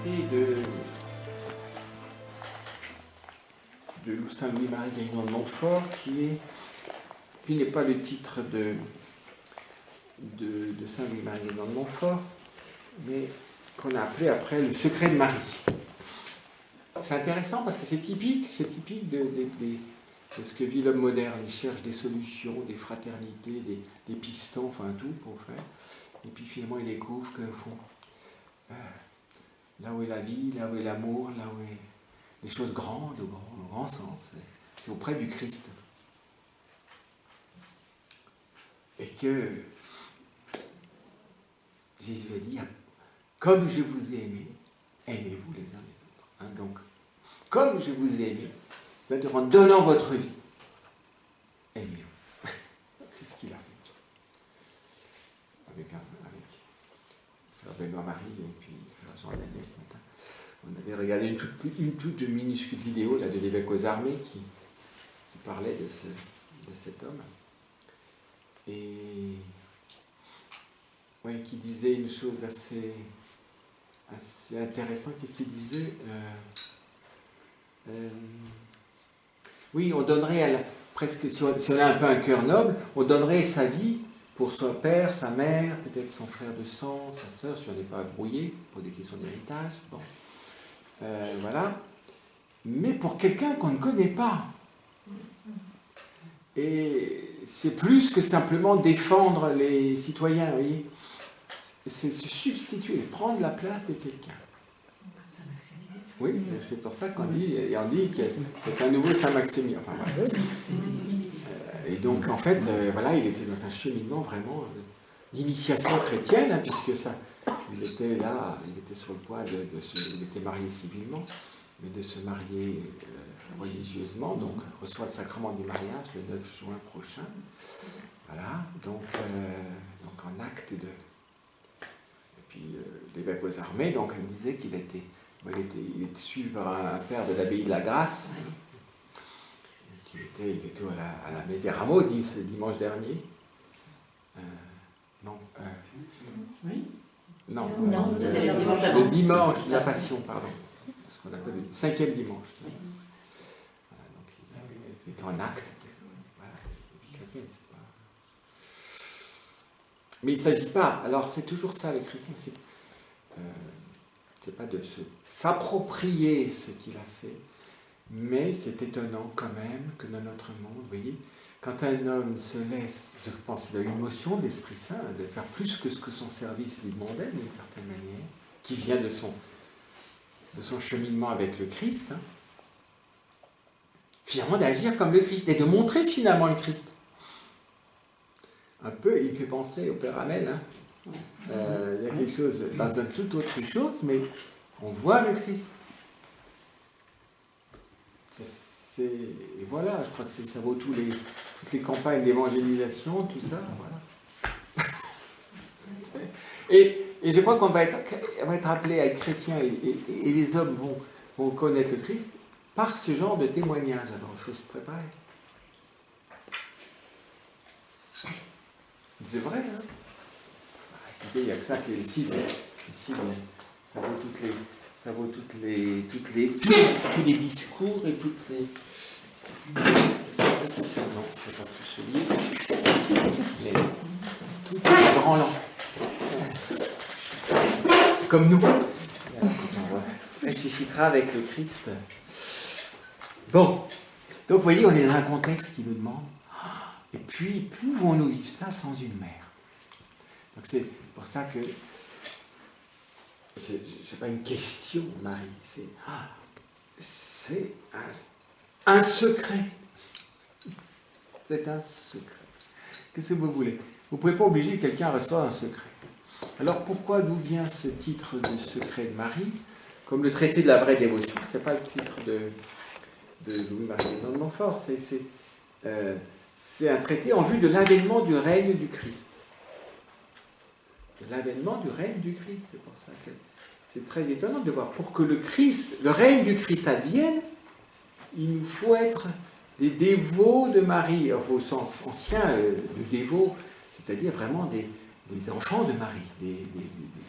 cité de Saint-Louis-Marie Guénon de Montfort, qui n'est pas le titre de Saint-Louis-Marie Guénon de Montfort, mais qu'on a appelé après le secret de Marie. C'est intéressant parce que c'est typique de ce que vit l'homme moderne. Il cherche des solutions, des fraternités, des pistons, enfin tout pour faire. Et puis finalement il découvre que là où est la vie, là où est l'amour, là où est les choses grandes, au grand sens, c'est auprès du Christ. Et que Jésus a dit, comme je vous ai aimé, aimez-vous les uns les autres. Hein, donc, comme je vous ai aimé, c'est-à-dire en donnant votre vie, aimez-vous. C'est ce qu'il a fait. Avec Frère Benoît-Marie et puis Frère Jean-Daniel ce matin. On avait regardé une toute minuscule vidéo là, de l'évêque aux armées qui parlait de cet homme. Et ouais, qui disait une chose assez intéressante. Qu'est-ce qu'il disait oui, on donnerait, presque, si on a un peu un cœur noble, on donnerait sa vie pour son père, sa mère, peut-être son frère de sang, sa sœur, si on n'est pas brouillé, pour des questions d'héritage. Bon. Voilà. Mais pour quelqu'un qu'on ne connaît pas. Et c'est plus que simplement défendre les citoyens, vous voyez. C'est se substituer, prendre la place de quelqu'un. Oui, c'est pour ça qu'on dit que c'est un nouveau Saint-Maximilien. Enfin, voilà. Et donc, en fait, voilà, il était dans un cheminement vraiment d'initiation chrétienne, hein, puisque ça, il était là, il était sur le point il était marié civilement, mais de se marier religieusement, donc reçoit le sacrement du mariage le 9 juin prochain. Voilà, donc en acte de... Et puis l'évêque aux armées, donc il disait qu'il était suivi par un père de l'abbaye de la Grâce, il était à la messe des rameaux dimanche dernier. Le dimanche de la Passion, pardon. Ce qu'on appelle le 5e dimanche. Voilà, donc il était en acte. Voilà, chrétienne, c'est pas... Mais il ne s'agit pas, alors c'est toujours ça, les chrétiens, c'est pas de s'approprier ce qu'il a fait, mais c'est étonnant quand même que dans notre monde, vous voyez, quand un homme se laisse, je pense qu'il a une motion d'Esprit Saint, de faire plus que ce que son service lui demandait, d'une certaine manière, qui vient de son cheminement avec le Christ, hein, finalement d'agir comme le Christ, et de montrer finalement le Christ. Un peu, il me fait penser au Père Hamel, hein. Il y a quelque chose, dans une toute autre chose, mais on voit le Christ. Et voilà, je crois que ça vaut toutes les campagnes d'évangélisation, tout ça, voilà. Et je crois qu'on va être appelé à être chrétien, et les hommes vont connaître le Christ par ce genre de témoignage. Alors, il faut se préparer. C'est vrai, hein? Écoutez, il n'y a que ça qui est le cible. Ça vaut tous les discours et toutes les... Non, c'est pas tout ce livre. Mais tout est branlant. C'est comme nous. On ressuscitera avec le Christ. Bon. Donc, vous voyez, on est dans un contexte qui nous demande. Et puis, pouvons-nous vivre ça sans une mère? Donc, c'est pour ça que c'est pas une question, Marie, c'est un secret. C'est un secret. Qu'est-ce que vous voulez? Vous ne pouvez pas obliger quelqu'un à recevoir un secret. Alors pourquoi d'où vient ce titre de secret de Marie? Comme le traité de la vraie dévotion, ce n'est pas le titre de Louis-Marie Guénon de Montfort, c'est un traité en vue de l'avènement du règne du Christ. L'avènement du règne du Christ, c'est pour ça que c'est très étonnant de voir. Pour que le règne du Christ advienne, il nous faut être des dévots de Marie, au sens ancien de dévots, c'est-à-dire vraiment des enfants de Marie, des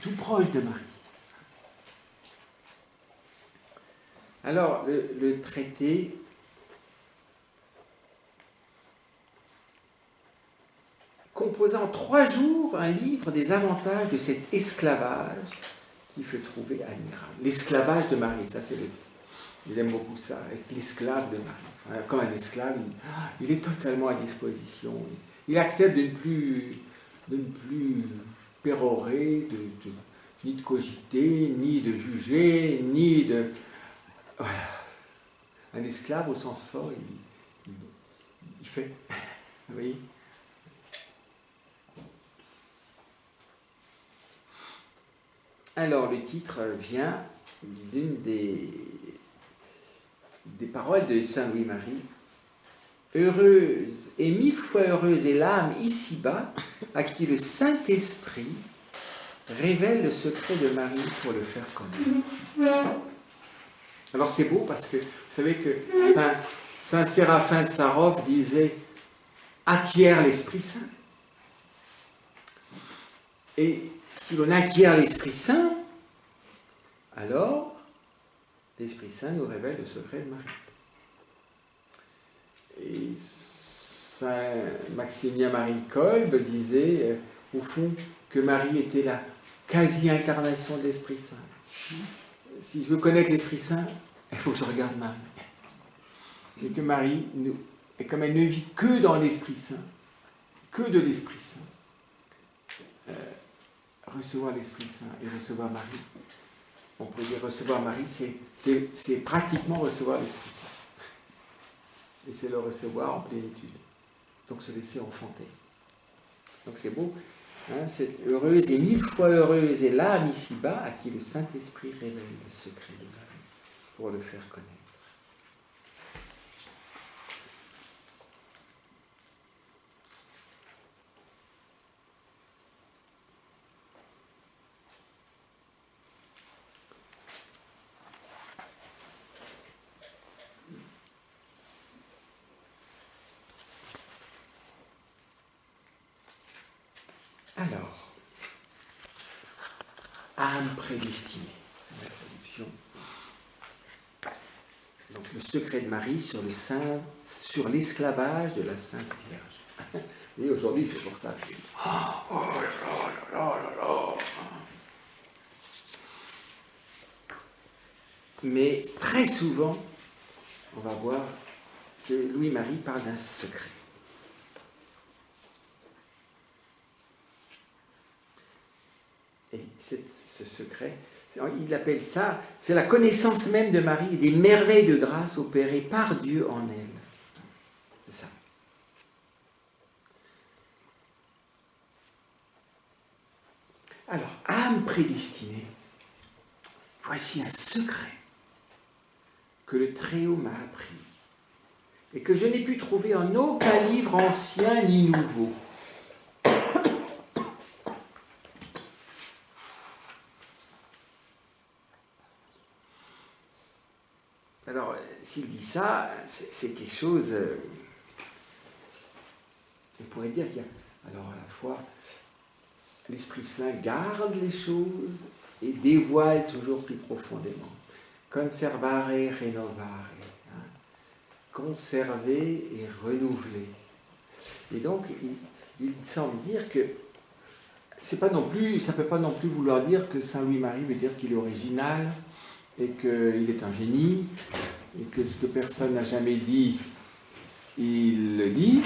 tout proches de Marie. Alors, le traité composa en 3 jours un livre des avantages de cet esclavage qui fut trouvé admirable. L'esclavage de Marie, ça c'est il aime beaucoup ça, être l'esclave de Marie. Comme un esclave, il est totalement à disposition. Il accepte de ne plus pérorer, ni de cogiter, ni de juger, ni de... Voilà. Un esclave au sens fort, il fait. Vous voyez ? Alors, le titre vient d'une des paroles de Saint Louis-Marie. Heureuse et 1000 fois heureuse est l'âme ici-bas à qui le Saint-Esprit révèle le secret de Marie pour le faire connaître. Alors c'est beau parce que vous savez que Saint Séraphin de Sarov disait acquiert l'Esprit Saint. Et si l'on acquiert l'Esprit Saint, alors l'Esprit Saint nous révèle le secret de Marie. Et Saint Maximilien Marie Kolb disait, au fond, que Marie était la quasi-incarnation de l'Esprit Saint. Si je veux connaître l'Esprit Saint, il faut que je regarde Marie. Et que Marie, et comme elle ne vit que dans l'Esprit Saint, que de l'Esprit Saint, recevoir l'Esprit Saint et recevoir Marie, on pourrait dire recevoir Marie, c'est pratiquement recevoir l'Esprit Saint. Et c'est le recevoir en plénitude. Donc se laisser enfanter. Donc c'est beau. Hein, cette heureuse et 1000 fois heureuse est l'âme ici-bas à qui le Saint-Esprit révèle le secret de Marie pour le faire connaître. Alors, âme prédestinée, c'est la traduction. Donc le secret de Marie sur l'esclavage de la Sainte Vierge. Et aujourd'hui, c'est pour ça que oh là là. Mais très souvent, on va voir que Louis-Marie parle d'un secret. Et ce secret, il appelle ça, c'est la connaissance même de Marie et des merveilles de grâce opérées par Dieu en elle. C'est ça. Alors, âme prédestinée, voici un secret que le Très-Haut m'a appris et que je n'ai pu trouver en aucun livre ancien ni nouveau. Alors, s'il dit ça, c'est quelque chose... on pourrait dire qu'il y a... Alors, à la fois, l'Esprit Saint garde les choses et dévoile toujours plus profondément. Conservare, renovare. Hein, conserver et renouveler. Et donc, il semble dire que ça ne peut pas non plus vouloir dire que Saint Louis-Marie veut dire qu'il est original, et qu'il est un génie, et que ce que personne n'a jamais dit, il le dit.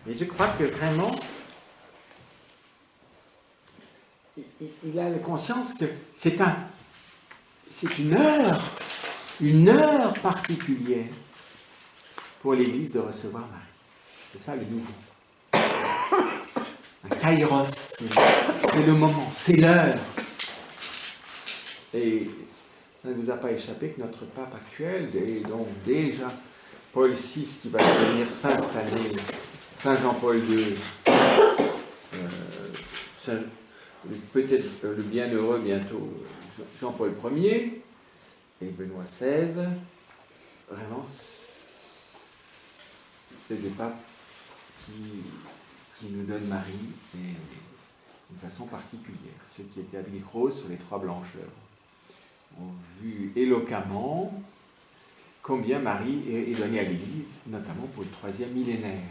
Mais je crois que vraiment, il a la conscience que c'est une heure particulière pour l'Église de recevoir Marie. C'est ça le nouveau. Un kairos, c'est le moment, c'est l'heure. Et ça ne vous a pas échappé que notre pape actuel, et donc déjà Paul VI qui va devenir saint cette année, Saint Jean-Paul II, peut-être le bienheureux bientôt Jean-Paul Ier et Benoît XVI, vraiment c'est des papes qui nous donnent Marie d'une façon particulière. Ceux qui étaient à Villekrose sur les 3 blancheurs. ont vu éloquemment combien Marie est donnée à l'Église, notamment pour le 3e millénaire.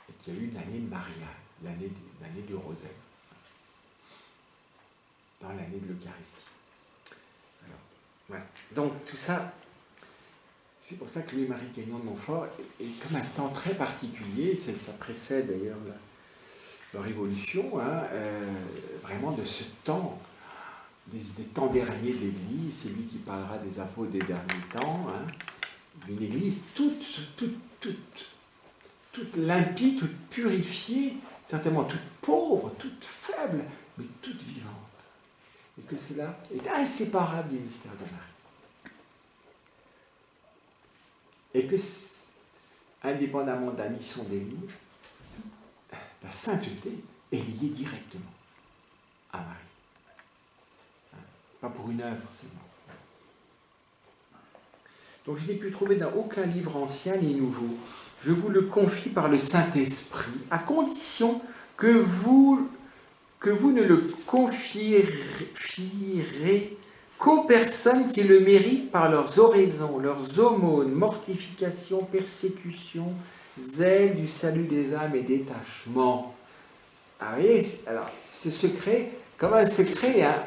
Et qu'il y a eu l'année mariale, l'année du rosaire, dans l'année de l'Eucharistie. Alors, voilà. Donc, tout ça, c'est pour ça que Louis-Marie Guénon de Montfort est comme un temps très particulier, ça précède d'ailleurs la Révolution, hein, vraiment de ce temps, des temps derniers de l'Église, c'est lui qui parlera des apôtres des derniers temps, hein, d'une Église toute limpide, toute purifiée, certainement toute pauvre, toute faible, mais toute vivante. Et que cela est inséparable du mystère de Marie. Et que, indépendamment de la mission de l'Église, la sainteté est liée directement à Marie. C'est pas pour une œuvre seulement. Donc je n'ai pu trouver dans aucun livre ancien ni nouveau. Je vous le confie par le Saint-Esprit, à condition que vous ne le confierez qu'aux personnes qui le méritent par leurs oraisons, leurs aumônes, mortifications, persécutions, zèle du salut des âmes et détachement. Ah, vous voyez, alors, ce secret, comme un secret, hein,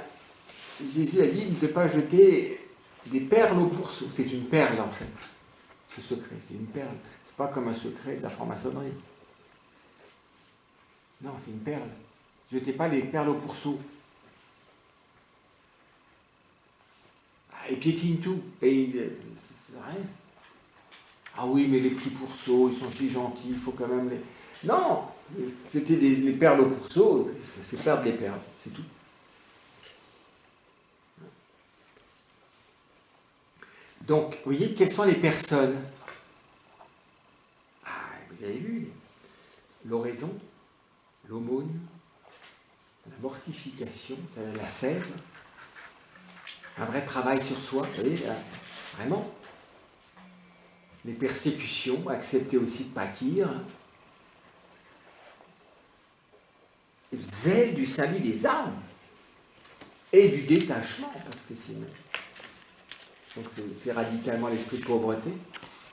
Jésus a dit de ne pas jeter des perles au pourceau. C'est une perle, en fait, ce secret, c'est une perle. C'est pas comme un secret de la franc-maçonnerie. Non, c'est une perle. Jetez pas les perles au pourceau. Et piétine tout. Et c'est rien. Ah oui, mais les petits pourceaux, ils sont si gentils, il faut quand même les... Non, jeter les perles au pourceau, c'est perdre des perles, c'est tout. Donc, vous voyez, quelles sont les personnes? Ah, vous avez vu, l'oraison, l'aumône, la mortification, c'est-à-dire l'ascèse, un vrai travail sur soi, vous voyez, là, vraiment. Les persécutions, accepter aussi de pâtir. Et le zèle du salut des âmes et du détachement, parce que sinon. Donc c'est radicalement l'esprit de pauvreté.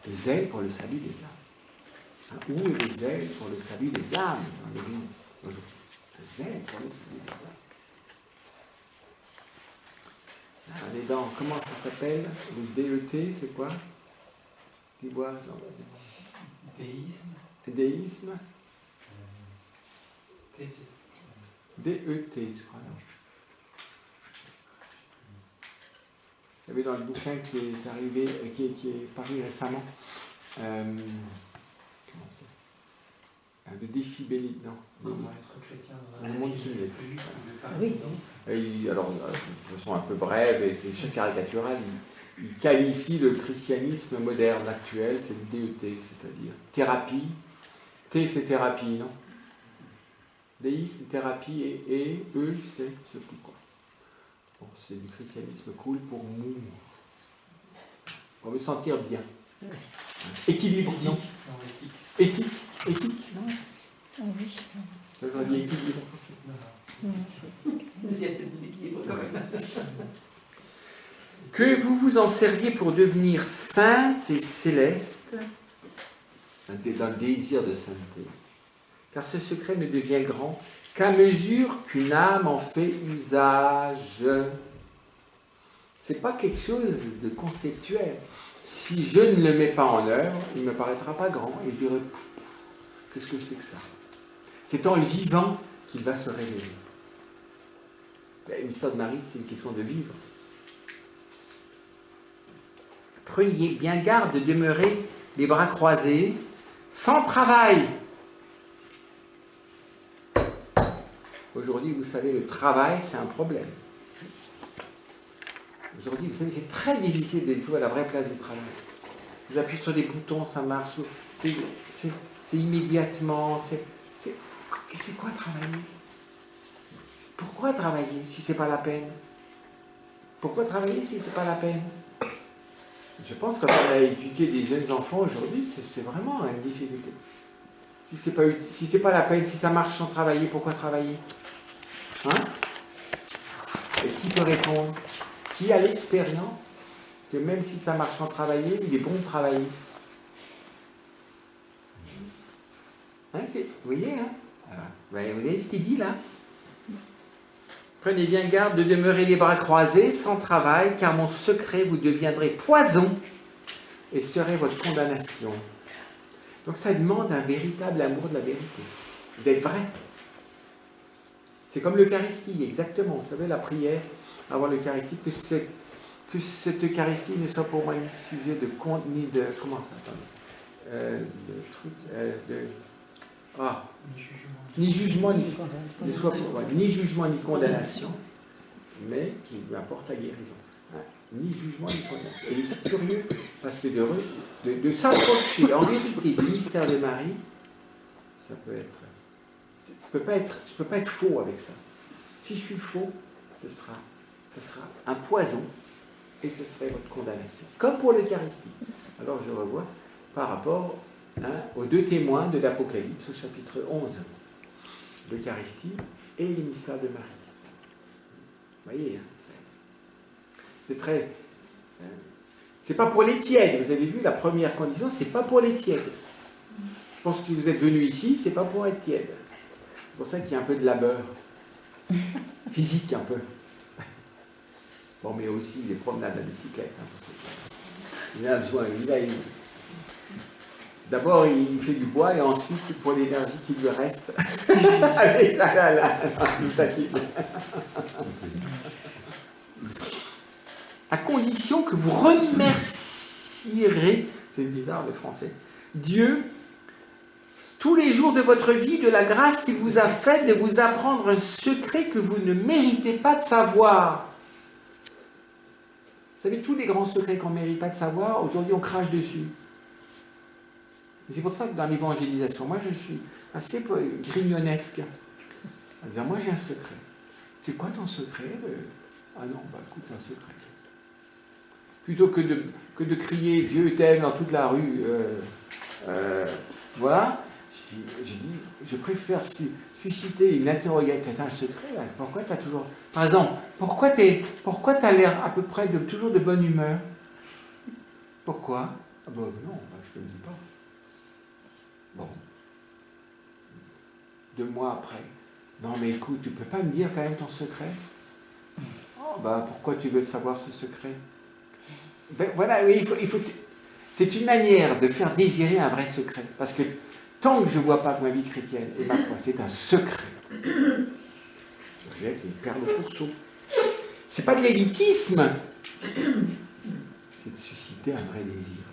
Le zèle pour le salut des âmes. Hein, où est le zèle pour le salut des âmes dans l'Église aujourd'hui? Le zèle pour le salut des âmes. On est dans, comment ça s'appelle? Le DET, c'est quoi? Dis-moi, Déisme. Déisme. DET, je crois. Vous savez, dans le bouquin qui est arrivé, qui est paru récemment, comment c'est? Le défi béni, non? Le monde qui l'est plus. Oui. Et alors, de façon un peu brève et caricaturale, il qualifie le christianisme moderne actuel, c'est le DET, c'est-à-dire thérapie. T, c'est thérapie, non? Déisme, thérapie, et E, c'est je sais plus quoi. Bon, c'est du christianisme cool pour mourir. Pour me sentir bien. Équilibre, non? Éthique, non? Ah oui. J'aurais dit équilibre aussi. Que vous vous en serviez pour devenir sainte et céleste, dans le désir de sainteté, car ce secret ne devient grand qu'à mesure qu'une âme en fait usage. C'est pas quelque chose de conceptuel. Si je ne le mets pas en œuvre, il ne me paraîtra pas grand, et je dirais, qu'est-ce que c'est que ça? C'est en le vivant qu'il va se révéler. L'histoire de Marie, c'est une question de vivre. Prenez bien garde de demeurer les bras croisés, sans travail. Aujourd'hui, vous savez, le travail, c'est un problème. Aujourd'hui, vous savez, c'est très difficile de découvrir la vraie place du travail. Vous appuyez sur des boutons, ça marche. C'est immédiatement. C'est quoi travailler? Pourquoi travailler si c'est pas la peine? Pourquoi travailler si c'est pas la peine? Je pense que quand on a éduqué des jeunes enfants aujourd'hui, c'est vraiment une difficulté. Si c'est pas la peine, si ça marche sans travailler, pourquoi travailler? Hein? Et qui peut répondre? Qui a l'expérience que même si ça marche sans travailler, il est bon de travailler? Hein, vous voyez, hein? Alors, vous voyez ce qu'il dit là? Prenez bien garde de demeurer les bras croisés, sans travail, car mon secret vous deviendrez poison et serait votre condamnation. Donc ça demande un véritable amour de la vérité, d'être vrai. C'est comme l'Eucharistie, exactement. Vous savez, la prière avant l'Eucharistie, que cette Eucharistie ne soit pour moi ni sujet de compte, ni de... Comment ça, attendez, ni jugement, ni jugement, ni condamnation, mais qui lui apporte la guérison. Hein, ni jugement, ni condamnation. Et c'est curieux, parce que de s'approcher en vérité du mystère de Marie, ça peut être... Je peux pas être faux avec ça. Si je suis faux, ce sera un poison et ce serait votre condamnation. Comme pour l'Eucharistie. Alors je revois par rapport aux deux témoins de l'Apocalypse au chapitre 11. L'Eucharistie et le mystère de Marie. Vous voyez, c'est très... c'est pas pour les tièdes. Vous avez vu, la première condition, c'est pas pour les tièdes. Je pense que si vous êtes venu ici, c'est pas pour être tiède. C'est pour ça qu'il y a un peu de labeur. Physique un peu. Bon, mais aussi les promenades à bicyclette. Il a besoin, d'abord, il fait du bois et ensuite, pour l'énergie qui lui reste, avec ça, là, nous taquine. À condition que vous remercierez, c'est bizarre le français, Dieu, tous les jours de votre vie, de la grâce qu'il vous a faite de vous apprendre un secret que vous ne méritez pas de savoir. Vous savez, tous les grands secrets qu'on ne mérite pas de savoir, aujourd'hui on crache dessus. Et c'est pour ça que dans l'évangélisation, moi je suis assez grignonesque. En disant, moi j'ai un secret. C'est quoi ton secret? Ah non, bah écoute, c'est un secret. Plutôt que de crier Dieu t'aime dans toute la rue, voilà, je préfère susciter une interrogation. T'as un secret là? Pourquoi t'as toujours... Par exemple, pourquoi t'as l'air à peu près toujours de bonne humeur? Pourquoi? Ah ben non, je te le dis pas. Bon. 2 mois après. Non mais écoute, tu peux pas me dire quand même ton secret? Oh, bah pourquoi tu veux savoir ce secret? Ben, voilà, oui, c'est une manière de faire désirer un vrai secret. Parce que tant que je ne vois pas que ma vie chrétienne et ma foi, c'est un secret, je jette les perles au pourceau. C'est pas de l'élitisme, c'est de susciter un vrai désir.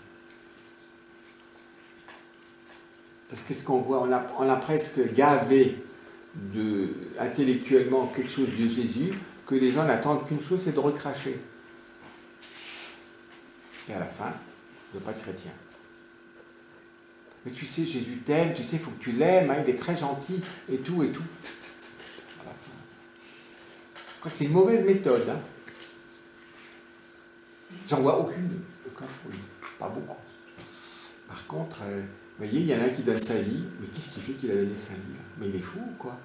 Parce que ce qu'on voit, on a presque gavé intellectuellement quelque chose de Jésus, que les gens n'attendent qu'une chose, c'est de recracher. Et à la fin, je ne veux pas être chrétien. Mais tu sais, Jésus t'aime, tu sais, il faut que tu l'aimes, hein, il est très gentil, et tout, et tout. À la fin. Je crois que c'est une mauvaise méthode. Hein. J'en vois aucun fruit, pas beaucoup. Par contre, vous voyez, il y en a un qui donne sa vie, mais qu'est-ce qui fait qu'il a donné sa vie là? Mais il est fou ou quoi?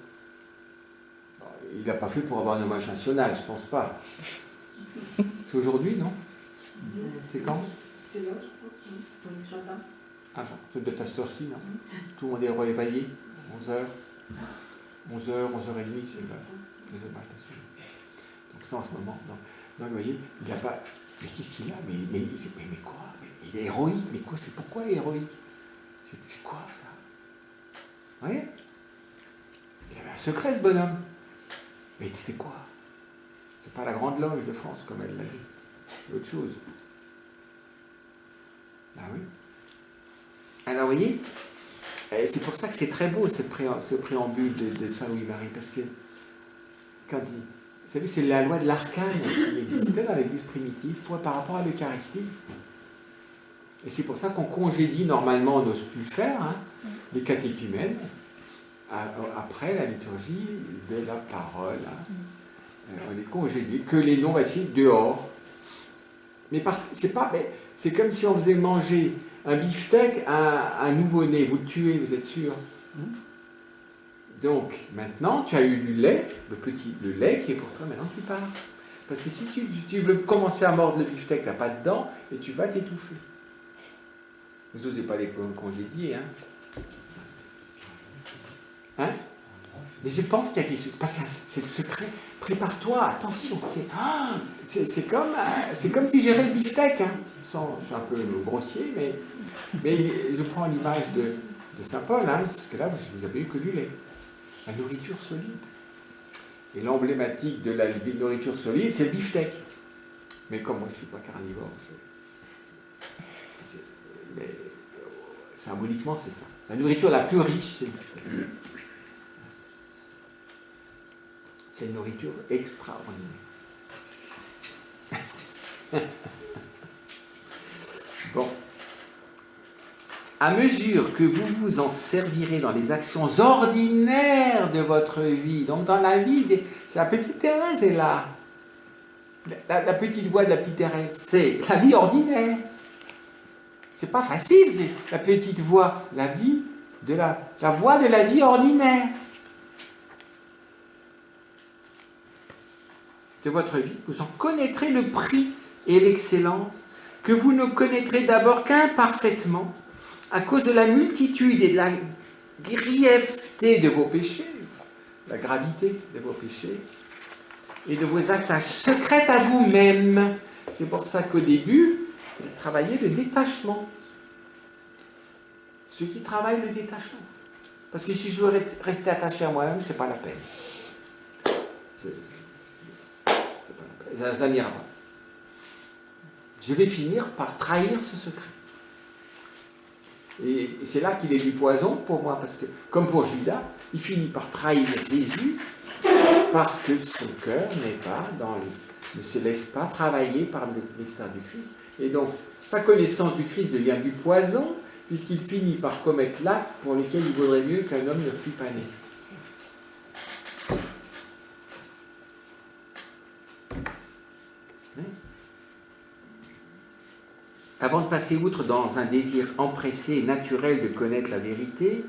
Il n'a pas fait pour avoir un hommage national, je pense pas. C'est aujourd'hui, non? C'est quand? C'était là, je crois. On est ce matin. Ah bon, c'est peut-être à cette heure-ci, non? Tout le monde est réveillé, 11h, 11h30, c'est les hommages nationaux. Donc ça en ce moment, donc vous voyez, il n'a pas... Mais qu'est-ce qu'il a? Mais quoi? Il est héroïque, mais quoi? C'est pourquoi héroïque? C'est quoi ça? Vous voyez? Il avait un secret ce bonhomme. Mais c'est quoi? C'est pas la grande loge de France, comme elle l'a dit. C'est autre chose. Ah oui. Alors, vous voyez, c'est pour ça que c'est très beau ce préambule de Saint Louis-Marie, parce que, quand il... Vous savez, c'est la loi de l'arcane qui existait dans l'Église primitive par rapport à l'Eucharistie. Et c'est pour ça qu'on congédie, normalement, on n'ose plus le faire, hein, les catéchumènes, après la liturgie de la parole. Hein. On les congédie, que les non-baptisés dehors. Mais parce que c'est comme si on faisait manger un beefsteak à un nouveau-né. Vous le tuez, vous êtes sûr? Donc, maintenant, tu as eu du lait, le lait qui est pour toi, maintenant tu pars. Parce que si tu veux commencer à mordre le beefsteak, tu n'as pas de dents, et tu vas t'étouffer. Vous n'osez pas les congédier, hein? Hein? Mais je pense qu'il y a quelque chose, parce que c'est le secret. Prépare-toi, attention, c'est comme digérer le beefsteak. Hein. Je suis un peu grossier, mais je prends l'image de Saint Paul, hein, parce que là, vous avez eu que du lait. La nourriture solide. Et l'emblématique de la nourriture solide, c'est le beefsteak. Mais comme moi, je ne suis pas carnivore, mais symboliquement, c'est ça. La nourriture la plus riche, c'est le beefsteak. C'est une nourriture extraordinaire. Bon. À mesure que vous vous en servirez dans les actions ordinaires de votre vie, donc dans la vie, c'est la petite Thérèse est là. La petite voix de la petite Thérèse, c'est la vie ordinaire. C'est pas facile, c'est la petite voix, la voix de la vie ordinaire. De votre vie, vous en connaîtrez le prix et l'excellence que vous ne connaîtrez d'abord qu'imparfaitement à cause de la multitude et de la grièveté de vos péchés, la gravité de vos péchés et de vos attaches secrètes à vous-même. C'est pour ça qu'au début, vous travaillez le détachement. Ceux qui travaillent le détachement. Parce que si je veux rester attaché à moi-même, c'est pas la peine. Ça n'ira pas. Je vais finir par trahir ce secret. Et c'est là qu'il est du poison pour moi, parce que, comme pour Judas, il finit par trahir Jésus parce que son cœur ne se laisse pas travailler par le mystère du Christ. Et donc, sa connaissance du Christ devient du poison, puisqu'il finit par commettre l'acte pour lequel il vaudrait mieux qu'un homme ne fût pas né. Avant de passer outre dans un désir empressé et naturel de connaître la vérité,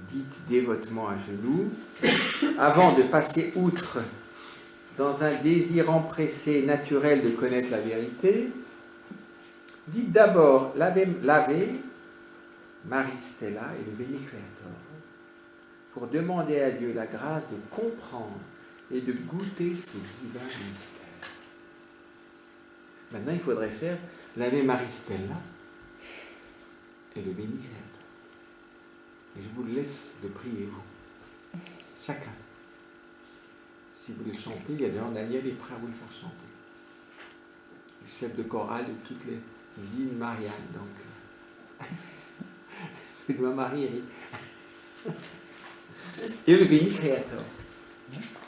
dites dévotement à genoux, avant de passer outre dans un désir empressé et naturel de connaître la vérité, dites d'abord l'Ave Maris Stella et le Veni Creator, pour demander à Dieu la grâce de comprendre et de goûter ce divin mystère. Maintenant, il faudrait faire l'Ave Maris Stella et le Veni Creator. Et je vous laisse le prier, vous. Chacun. Si vous voulez le chanter, il y a déjà Daniel est prêt à vous le faire chanter. Le chef de chorale de toutes les îles Marianne, donc. Fais-moi Marie. Et le Veni Creator.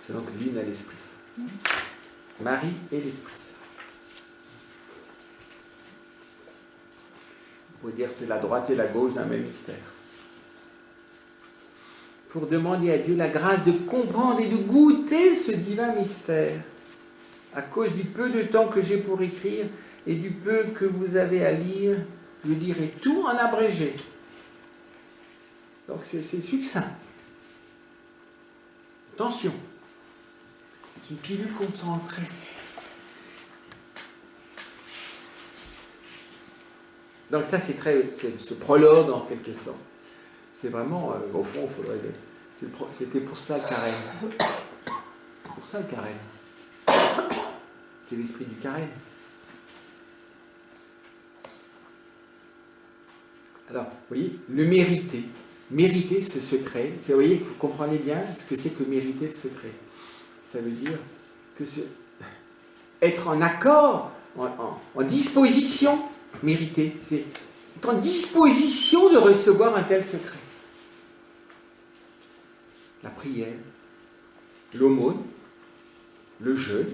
C'est donc l'hymne à l'Esprit Saint. Marie et l'Esprit Saint. On pourrait dire que c'est la droite et la gauche d'un même mystère. Pour demander à Dieu la grâce de comprendre et de goûter ce divin mystère, à cause du peu de temps que j'ai pour écrire et du peu que vous avez à lire, je dirai tout en abrégé. Donc c'est succinct. Attention, c'est une pilule concentrée. Donc ça, c'est ce prologue en quelque sorte. C'est vraiment, au fond, il faudrait... C'était pour ça le carême. Pour ça le carême. C'est l'esprit du carême. Alors, vous voyez, le mériter. Mériter ce secret. Vous voyez, vous comprenez bien ce que c'est que mériter le secret. Ça veut dire que être en accord, en disposition, mériter, c'est être en disposition de recevoir un tel secret. La prière, l'aumône, le jeûne,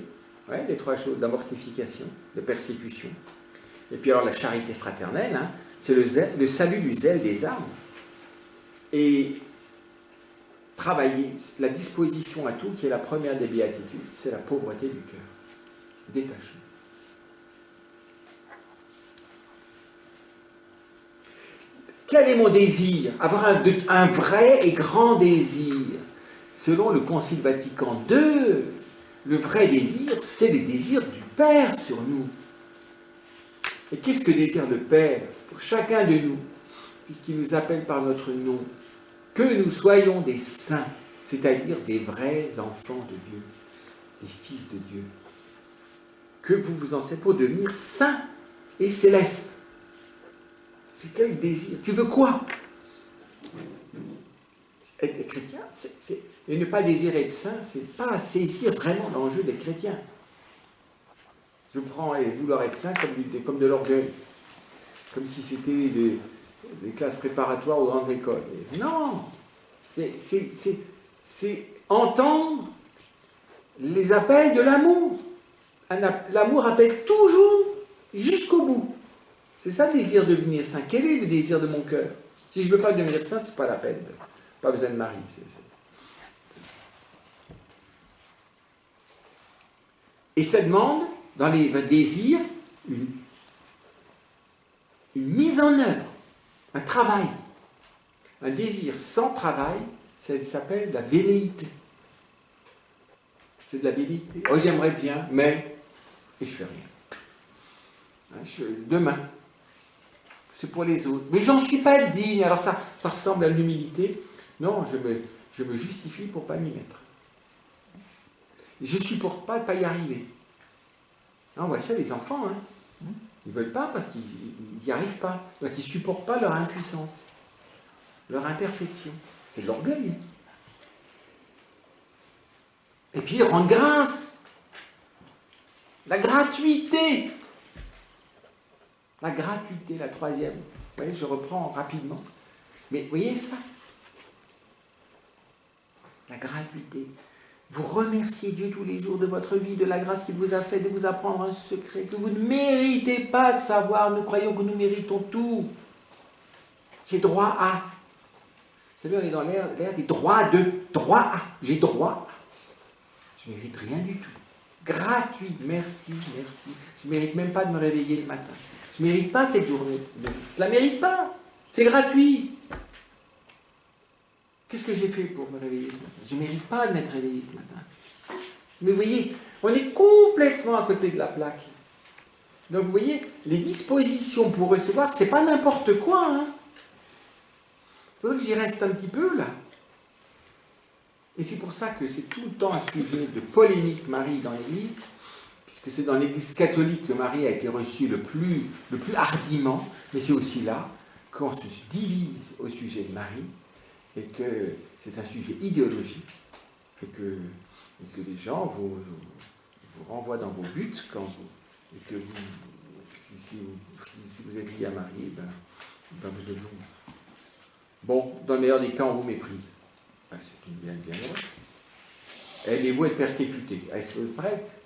les trois choses, la mortification, la persécution. Et puis alors la charité fraternelle, hein, c'est le salut du zèle des âmes. Et travailler la disposition à tout, qui est la première des béatitudes, c'est la pauvreté du cœur, détachement. Quel est mon désir? Avoir un vrai et grand désir. Selon le Concile Vatican II, le vrai désir, c'est les désirs du Père sur nous. Et qu'est-ce que désire le Père pour chacun de nous, puisqu'il nous appelle par notre nom? Que nous soyons des saints, c'est-à-dire des vrais enfants de Dieu, des fils de Dieu. Que vous vous enseignez pour devenir saints et célestes. C'est quel désir? Tu veux quoi? Être chrétien, et ne pas désirer être saint, c'est pas saisir vraiment l'enjeu d'être chrétien. Je prends et vouloir être saint comme de l'orgueil, comme si c'était des classes préparatoires aux grandes écoles. Et non, c'est entendre les appels de l'amour. L'amour appelle toujours jusqu'au bout. C'est ça le désir de devenir saint. Quel est le désir de mon cœur? Si je ne veux pas devenir saint, c'est pas la peine. Pas besoin de Marie. Et ça demande, dans les désirs, une mise en œuvre, un travail. Un désir sans travail, ça s'appelle la velléité. C'est de la velléité. Oh, j'aimerais bien, mais... Et je fais rien. Demain. C'est pour les autres. Mais j'en suis pas digne. Alors ça ressemble à l'humilité. Non, je me justifie pour ne pas m'y mettre. Je ne supporte pas de ne pas y arriver. Non, on voit ça les enfants. Hein. Ils ne veulent pas parce qu'ils n'y arrivent pas. Donc ils ne supportent pas leur impuissance, leur imperfection. C'est de l'orgueil. Et puis ils rendent grâce. La gratuité. La gratuité, la troisième. Vous voyez, je reprends rapidement. Mais vous voyez ça? La gratuité. Vous remerciez Dieu tous les jours de votre vie, de la grâce qu'il vous a fait de vous apprendre un secret que vous ne méritez pas de savoir. Nous croyons que nous méritons tout. J'ai droit à. Vous savez, on est dans l'ère des droits de. Droit à. J'ai droit à. Je ne mérite rien du tout. Gratuit. Merci, merci. Je ne mérite même pas de me réveiller le matin. Je ne mérite pas cette journée. Je ne la mérite pas. C'est gratuit. Qu'est-ce que j'ai fait pour me réveiller ce matin? Je ne mérite pas de m'être réveillé ce matin. Mais vous voyez, on est complètement à côté de la plaque. Donc vous voyez, les dispositions pour recevoir, c'est pas n'importe quoi. Hein. C'est pour ça que j'y reste un petit peu là. Et c'est pour ça que c'est tout le temps un sujet de polémique, Marie, dans l'Église, puisque c'est dans l'Église catholique que Marie a été reçue le plus hardiment, mais c'est aussi là qu'on se divise au sujet de Marie, et que c'est un sujet idéologique, et que les gens vous renvoient dans vos buts, et que si vous êtes lié à Marie, ben vous êtes bon, dans le meilleur des cas, on vous méprise. Ben, c'est une bien heureuse. Aimez-vous être persécuté?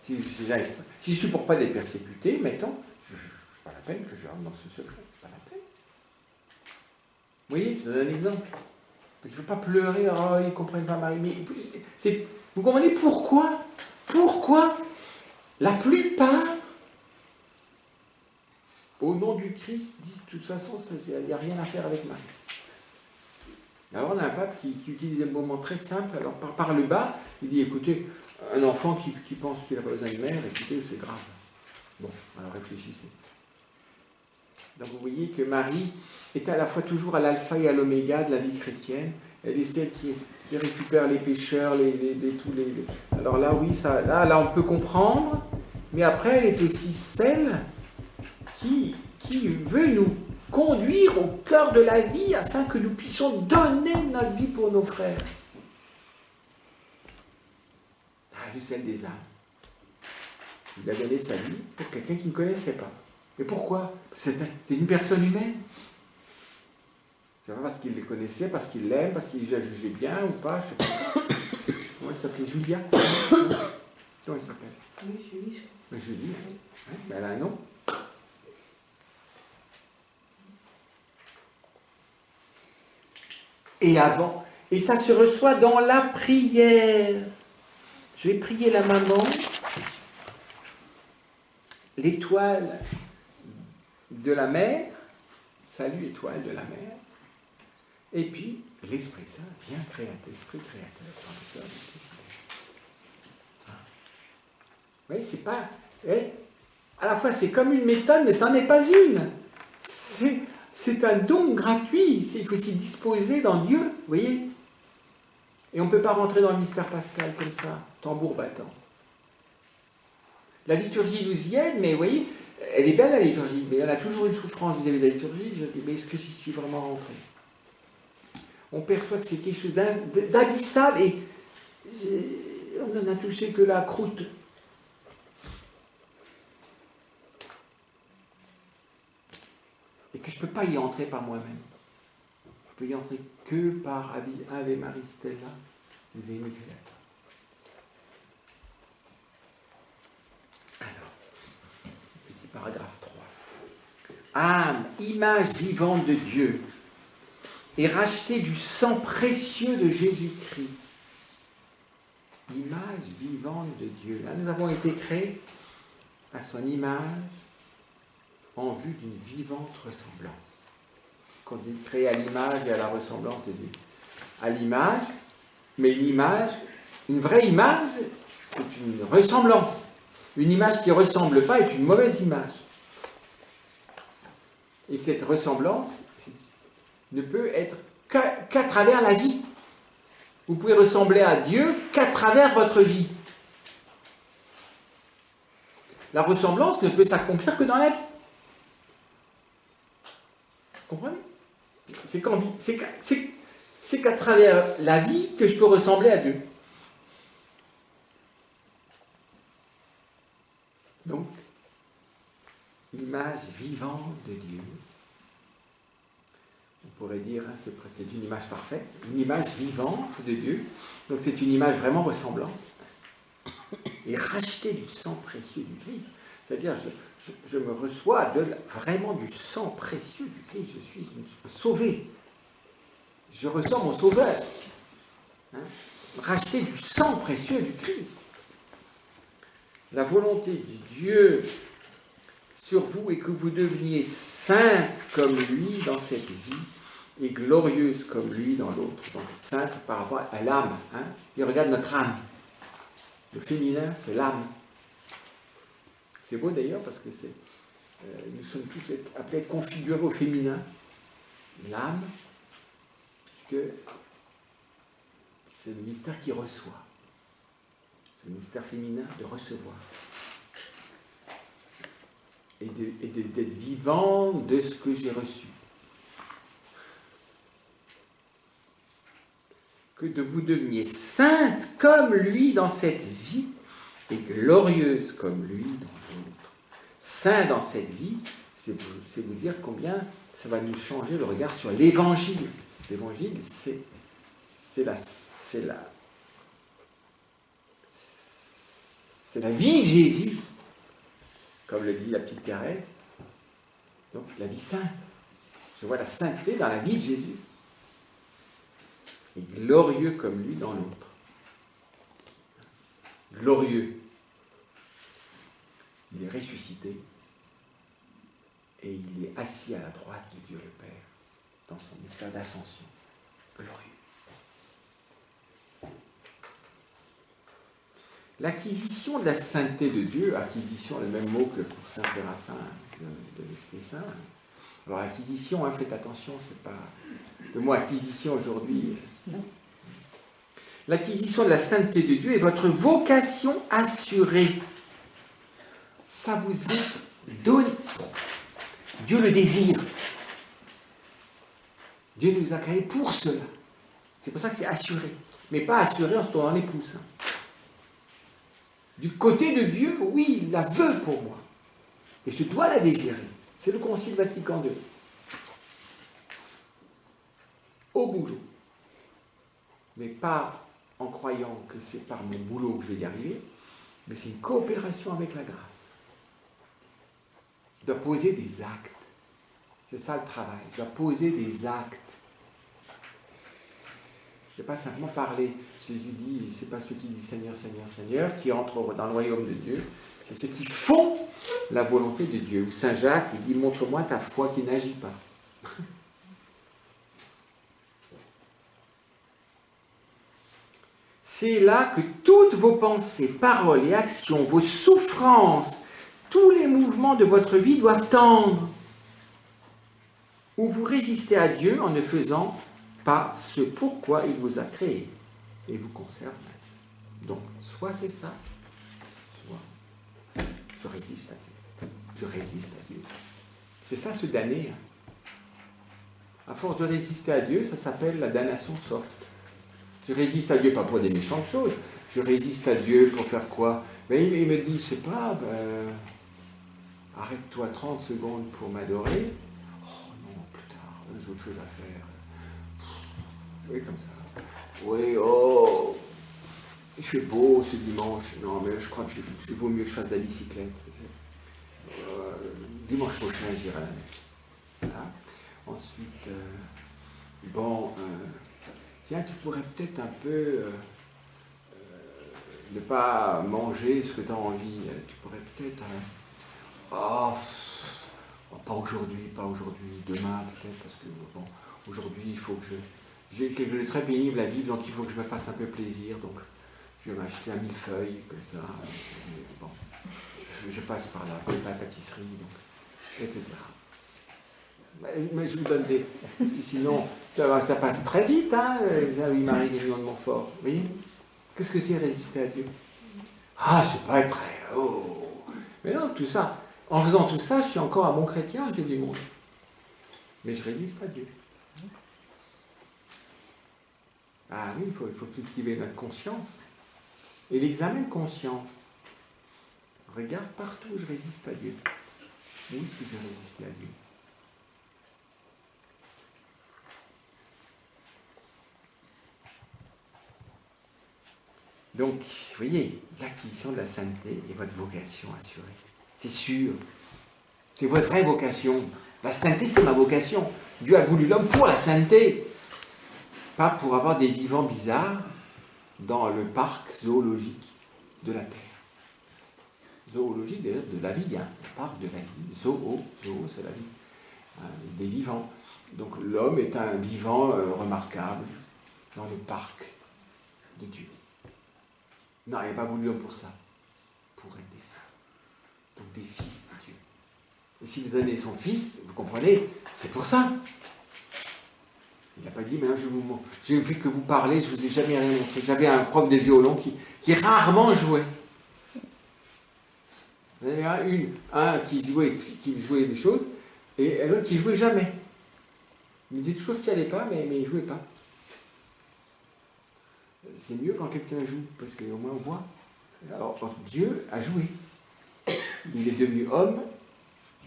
Si je ne supporte pas d'être persécuté, mettons, ce n'est pas la peine que je rentre dans ce secret, c'est pas la peine. Vous voyez, je donne un exemple. Il ne faut pas pleurer, oh, ils ne comprennent pas Marie. Mais vous comprenez pourquoi? Pourquoi la plupart, au nom du Christ, disent de toute façon, il n'y a rien à faire avec Marie. Alors on a un pape qui utilise un moment très simple, alors par le bas, il dit, écoutez, un enfant qui pense qu'il n'a pas besoin de mère, écoutez, c'est grave. Bon, alors réfléchissez. Donc vous voyez que Marie est à la fois toujours à l'alpha et à l'oméga de la vie chrétienne. Elle est celle qui récupère les pécheurs, Alors là, oui, là on peut comprendre, mais après, elle est aussi celle qui veut nous conduire au cœur de la vie afin que nous puissions donner notre vie pour nos frères. Le sel des âmes. Il a donné sa vie pour quelqu'un qui ne connaissait pas. Mais pourquoi? C'est une personne humaine. C'est pas parce qu'il les connaissait, parce qu'il l'aime, parce qu'il les a jugés bien ou pas, je sais pas. Comment elle s'appelait? Julia? Comment elle s'appelle? Oui, Julie. Mais Julie, hein? Mais elle a un nom. Et avant. Et ça se reçoit dans la prière. Je vais prier la maman. L'étoile de la mer. Salut, étoile de la mer. Et puis, l'Esprit Saint vient créateur, Esprit créateur dans le cœur du fidèle. Vous voyez, c'est pas... à la fois, c'est comme une méthode, mais ça n'en est pas une. C'est un don gratuit. Il faut s'y disposer dans Dieu, vous voyez. Et on ne peut pas rentrer dans le mystère pascal comme ça, tambour battant. La liturgie nous y aide, mais vous voyez, elle est belle la liturgie, mais elle a toujours une souffrance vis-à-vis de la liturgie. Je dis, mais est-ce que j'y suis vraiment rentré? On perçoit que c'est quelque chose d'abyssal et on n'en a touché que la croûte. Et que je ne peux pas y entrer par moi-même. Je peux y entrer que par Ave Maria Stella, Veni Creator. Alors, petit paragraphe 3. Âme, image vivante de Dieu, et rachetée du sang précieux de Jésus-Christ. Image vivante de Dieu. Là, nous avons été créés à son image en vue d'une vivante ressemblance. Qu'on dit créé à l'image et à la ressemblance de Dieu. À l'image, mais une image, une vraie image, c'est une ressemblance. Une image qui ne ressemble pas est une mauvaise image. Et cette ressemblance ne peut être qu'à travers la vie. Vous pouvez ressembler à Dieu qu'à travers votre vie. La ressemblance ne peut s'accomplir que dans la vie. Vous comprenez? C'est qu'à travers la vie que je peux ressembler à Dieu. Donc, l'image vivante de Dieu. On pourrait dire, hein, c'est une image parfaite, une image vivante de Dieu. Donc c'est une image vraiment ressemblante. Et rachetée du sang précieux du Christ. C'est-à-dire, je me reçois vraiment du sang précieux du Christ. Je suis sauvé. Je ressens mon Sauveur. Hein, racheté du sang précieux du Christ. La volonté du Dieu sur vous est que vous deveniez saintes comme lui dans cette vie et glorieuse comme lui dans l'autre. Donc sainte par rapport à l'âme. Hein. Et regarde notre âme. Le féminin, c'est l'âme. C'est beau d'ailleurs parce que nous sommes tous appelés à être configurés au féminin. L'âme, puisque c'est le mystère qui reçoit. C'est le mystère féminin de recevoir. Et d'être vivant de ce que j'ai reçu. Que de vous deveniez sainte comme lui dans cette vie et glorieuse comme lui dans l'autre. Saint dans cette vie, c'est vous dire combien ça va nous changer le regard sur l'Évangile. L'Évangile, c'est la vie de Jésus, comme le dit la petite Thérèse. Donc la vie sainte. Je vois la sainteté dans la vie de Jésus. Et glorieux comme lui dans l'autre. Glorieux. Il est ressuscité et il est assis à la droite de Dieu le Père dans son mystère d'ascension. Glorieux. L'acquisition de la sainteté de Dieu, acquisition, le même mot que pour Saint Séraphin de l'Esprit Saint. Alors l'acquisition, hein, faites attention, c'est pas le mot acquisition aujourd'hui. L'acquisition de la sainteté de Dieu est votre vocation assurée. Ça vous est donné. Dieu le désire. Dieu nous a créés pour cela. C'est pour ça que c'est assuré. Mais pas assuré en se tournant les pouces. Du côté de Dieu, oui, il la veut pour moi. Et je dois la désirer. C'est le Concile Vatican II. Au boulot. Mais pas en croyant que c'est par mon boulot que je vais y arriver, mais c'est une coopération avec la grâce. Je dois poser des actes. C'est ça le travail. Je dois poser des actes. Ce n'est pas simplement parler. Jésus dit, ce n'est pas ceux qui disent Seigneur, Seigneur, Seigneur, qui entrent dans le royaume de Dieu. C'est ceux qui font la volonté de Dieu. Ou Saint Jacques, il dit, montre-moi ta foi qui n'agit pas. c'est là que toutes vos pensées, paroles et actions, vos souffrances, tous les mouvements de votre vie doivent tendre. Ou vous résistez à Dieu en ne faisant pas ce pourquoi il vous a créé et vous conserve. Donc, soit c'est ça, soit je résiste à Dieu. Je résiste à Dieu. C'est ça, se damner. À force de résister à Dieu, ça s'appelle la damnation soft. Je résiste à Dieu pas pour des méchantes choses. Je résiste à Dieu pour faire quoi? Mais il me dit, c'est pas, arrête-toi 30 secondes pour m'adorer. Oh non, plus tard, j'ai autre chose à faire. Oui, comme ça. Oui, oh, il fait beau ce dimanche. Non, mais je crois qu'il vaut mieux que je fasse de la bicyclette. Dimanche prochain, j'irai à la messe. Voilà. Ensuite, tiens, tu pourrais peut-être un peu ne pas manger ce que tu as envie. Tu pourrais peut-être... pas aujourd'hui, demain peut-être, parce que bon, aujourd'hui, il faut que je l'ai très pénible à vivre, donc il faut que je me fasse un peu plaisir. Donc, je vais m'acheter un millefeuille, comme ça. Bon, je passe par la pâtisserie, donc, etc. Mais je vous donne des... Parce que sinon, ça passe très vite, hein, Louis-Marie Guérillon de Montfort. Vous voyez? Qu'est-ce que c'est résister à Dieu? Ah, c'est pas être très... Oh. Mais non, tout ça. En faisant tout ça, je suis encore un bon chrétien, j'ai du monde. Mais je résiste à Dieu. Ah oui, il faut cultiver notre conscience. Et l'examen de conscience. Regarde partout où je résiste à Dieu. Où est-ce que j'ai résisté à Dieu? Donc, vous voyez, l'acquisition de la sainteté est votre vocation assurée. C'est sûr. C'est votre vraie vocation. La sainteté, c'est ma vocation. Dieu a voulu l'homme pour la sainteté. Pas pour avoir des vivants bizarres dans le parc zoologique de la Terre. Zoologique, d'ailleurs, de la vie, hein. Le parc de la vie. Zoo, c'est la vie. Des vivants. Donc l'homme est un vivant remarquable dans le parc de Dieu. Non, il n'a pas voulu l'homme pour ça. Pour être des saints. Donc des fils de Dieu. Et si vous donnez son fils, vous comprenez, c'est pour ça. Il n'a pas dit, mais j'ai vu que vous parlez, je ne vous ai jamais rien montré. J'avais un prof de violon qui rarement jouait. Il y en a un qui jouait des choses, et l'autre qui ne jouait jamais. Il me dit toujours qu'il n'y allait pas, mais il ne jouait pas. C'est mieux quand quelqu'un joue, parce qu'au moins on voit. Alors, Dieu a joué. Il est devenu homme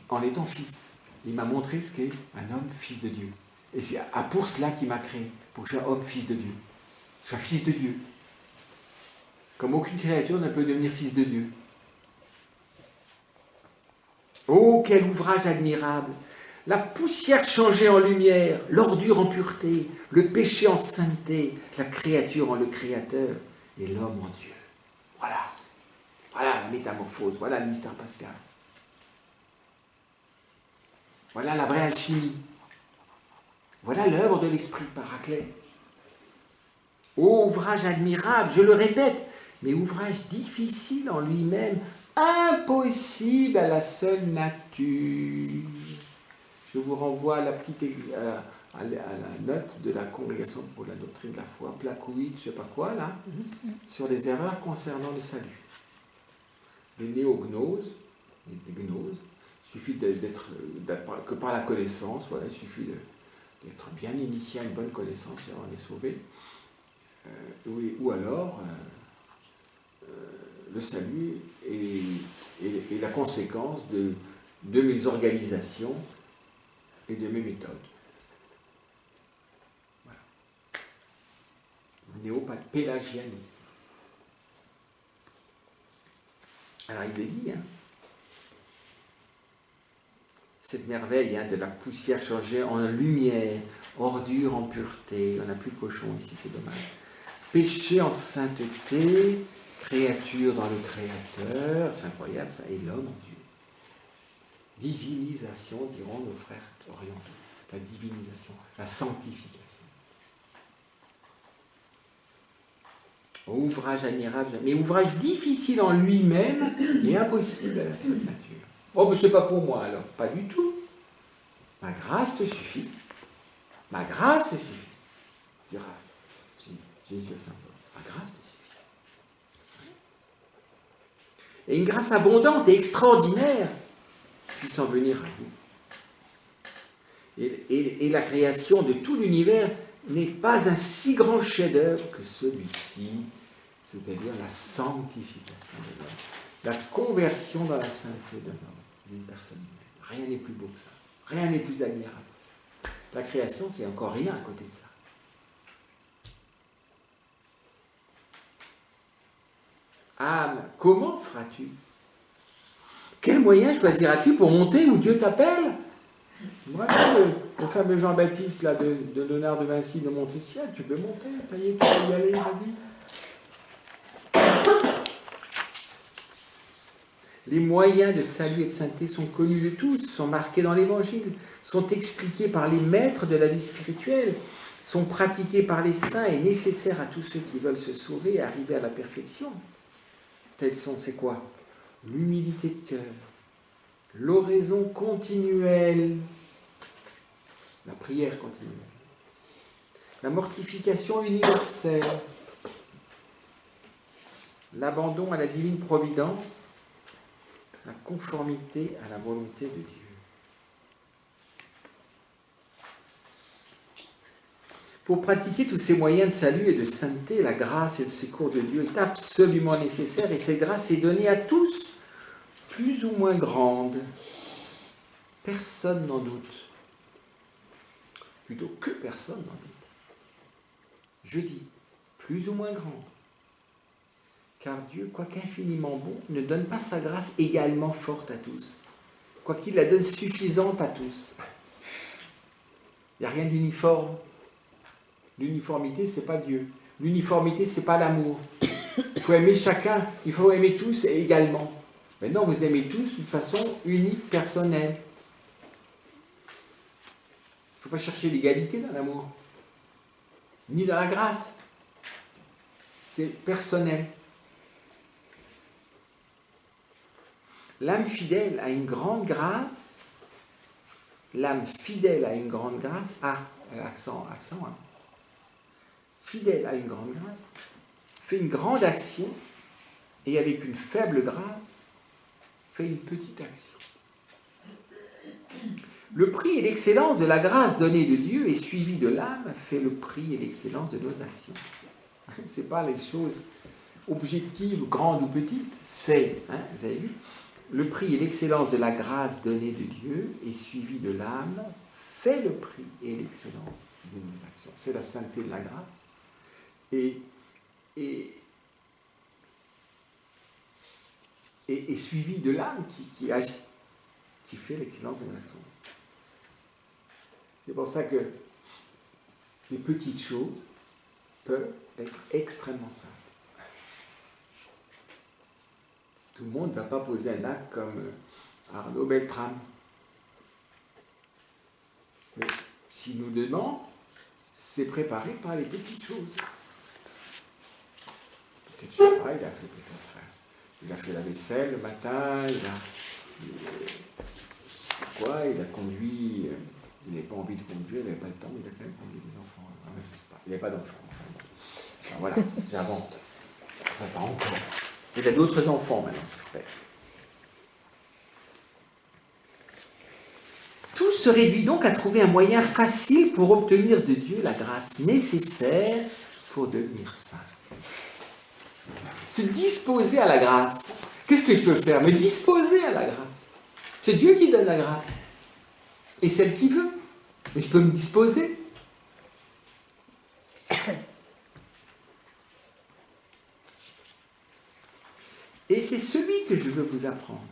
en étant fils. Il m'a montré ce qu'est un homme fils de Dieu. Et c'est pour cela qu'il m'a créé, pour que je sois homme fils de Dieu. Je sois fils de Dieu. Comme aucune créature ne peut devenir fils de Dieu. Oh, quel ouvrage admirable! La poussière changée en lumière, l'ordure en pureté, le péché en sainteté, la créature en le Créateur et l'homme en Dieu. Voilà. Voilà la métamorphose, voilà le mystère pascal. Voilà la vraie alchimie. Voilà l'œuvre de l'Esprit Paraclet. Oh, ouvrage admirable, je le répète, mais ouvrage difficile en lui-même, impossible à la seule nature. Je vous renvoie à la note de la Congrégation pour la doctrine de la foi, Placoïde, je ne sais pas quoi, là, sur les erreurs concernant le salut. Les néognoses, les gnoses, il suffit que par la connaissance, voilà, il suffit d'être bien initié à une bonne connaissance et on est sauvé. Ou alors, le salut est la conséquence de mes organisations et de mes méthodes. Voilà. Néo-pélagianisme. Alors il est dit, hein, cette merveille de la poussière changée en lumière, ordure en pureté, on n'a plus de cochon ici, c'est dommage. Péché en sainteté, créature dans le Créateur, c'est incroyable ça, et l'homme en Dieu. Divinisation, diront nos frères orientaux. La divinisation, la sanctification. Ouvrage admirable, mais ouvrage difficile en lui-même et impossible à la seule nature. Oh, mais c'est pas pour moi alors. Pas du tout. Ma grâce te suffit. Ma grâce te suffit. Dira Jésus à Saint Paul. Ma grâce te suffit. Et une grâce abondante et extraordinaire puisse en venir à vous. Et la création de tout l'univers n'est pas un si grand chef-d'œuvre que celui-ci, c'est-à-dire la sanctification de l'homme, la conversion dans la sainteté d'un homme, d'une personne humaine. Rien n'est plus beau que ça. Rien n'est plus admirable que ça. La création, c'est encore rien à côté de ça. Âme, comment feras-tu? Quel moyen choisiras-tu pour monter où Dieu t'appelle? Voilà le fameux Jean-Baptiste là, de Léonard de Vinci de monte le ciel. Tu peux monter, ça y est, tu peux y aller, vas-y. Les moyens de salut et de sainteté sont connus de tous, sont marqués dans l'Évangile, sont expliqués par les maîtres de la vie spirituelle, sont pratiqués par les saints et nécessaires à tous ceux qui veulent se sauver et arriver à la perfection. Tels sont, c'est quoi? L'humilité de cœur, l'oraison continuelle, la prière continuelle, la mortification universelle, l'abandon à la divine providence, la conformité à la volonté de Dieu. Pour pratiquer tous ces moyens de salut et de sainteté, la grâce et le secours de Dieu est absolument nécessaire et cette grâce est donnée à tous, plus ou moins grande. Personne n'en doute. Plutôt que personne n'en doute. Je dis, plus ou moins grande. Car Dieu, quoiqu'infiniment bon, ne donne pas sa grâce également forte à tous, quoiqu'il la donne suffisante à tous. Il n'y a rien d'uniforme. L'uniformité, ce n'est pas Dieu. L'uniformité, ce n'est pas l'amour. Il faut aimer chacun, il faut aimer tous également. Maintenant, vous aimez tous d'une façon unique, personnelle. Il ne faut pas chercher l'égalité dans l'amour, ni dans la grâce. C'est personnel. L'âme fidèle a une grande grâce. L'âme fidèle a une grande grâce. Accent, hein. Fidèle à une grande grâce, fait une grande action et avec une faible grâce, fait une petite action. Le prix et l'excellence de la grâce donnée de Dieu et suivie de l'âme fait le prix et l'excellence de nos actions. Ce n'est pas les choses objectives, grandes ou petites, c'est, vous avez vu, le prix et l'excellence de la grâce donnée de Dieu et suivie de l'âme fait le prix et l'excellence de nos actions. C'est la sainteté de la grâce. Et suivi de l'âme qui agit, qui fait l'excellence de l'action. C'est pour ça que les petites choses peuvent être extrêmement saintes. Tout le monde ne va pas poser un acte comme Arnaud Beltrame. Mais s'il nous demande, c'est préparé par les petites choses. Je sais pas, il a fait la vaisselle le matin, il a conduit, il n'avait pas envie de conduire, il n'avait pas le temps, mais il a quand même conduit des enfants. Je sais pas, il n'avait pas d'enfants. Enfin, voilà, j'invente. Enfin, pas encore. Il a d'autres enfants maintenant, j'espère. Tout se réduit donc à trouver un moyen facile pour obtenir de Dieu la grâce nécessaire pour devenir saint. Se disposer à la grâce. Qu'est-ce que je peux faire? Me disposer à la grâce. C'est Dieu qui donne la grâce. Et celle qui veut. Mais je peux me disposer. Et c'est celui que je veux vous apprendre.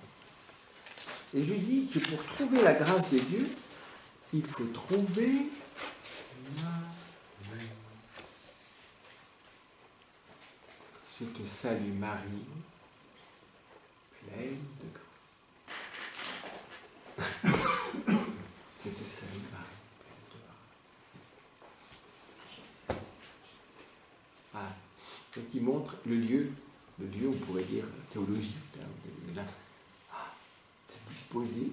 Et je dis que pour trouver la grâce de Dieu, il faut trouver Je te salue Marie, pleine de grâce. Je te salue Marie, pleine de grâce. Donc il montre le lieu, on pourrait dire théologique, là, se disposer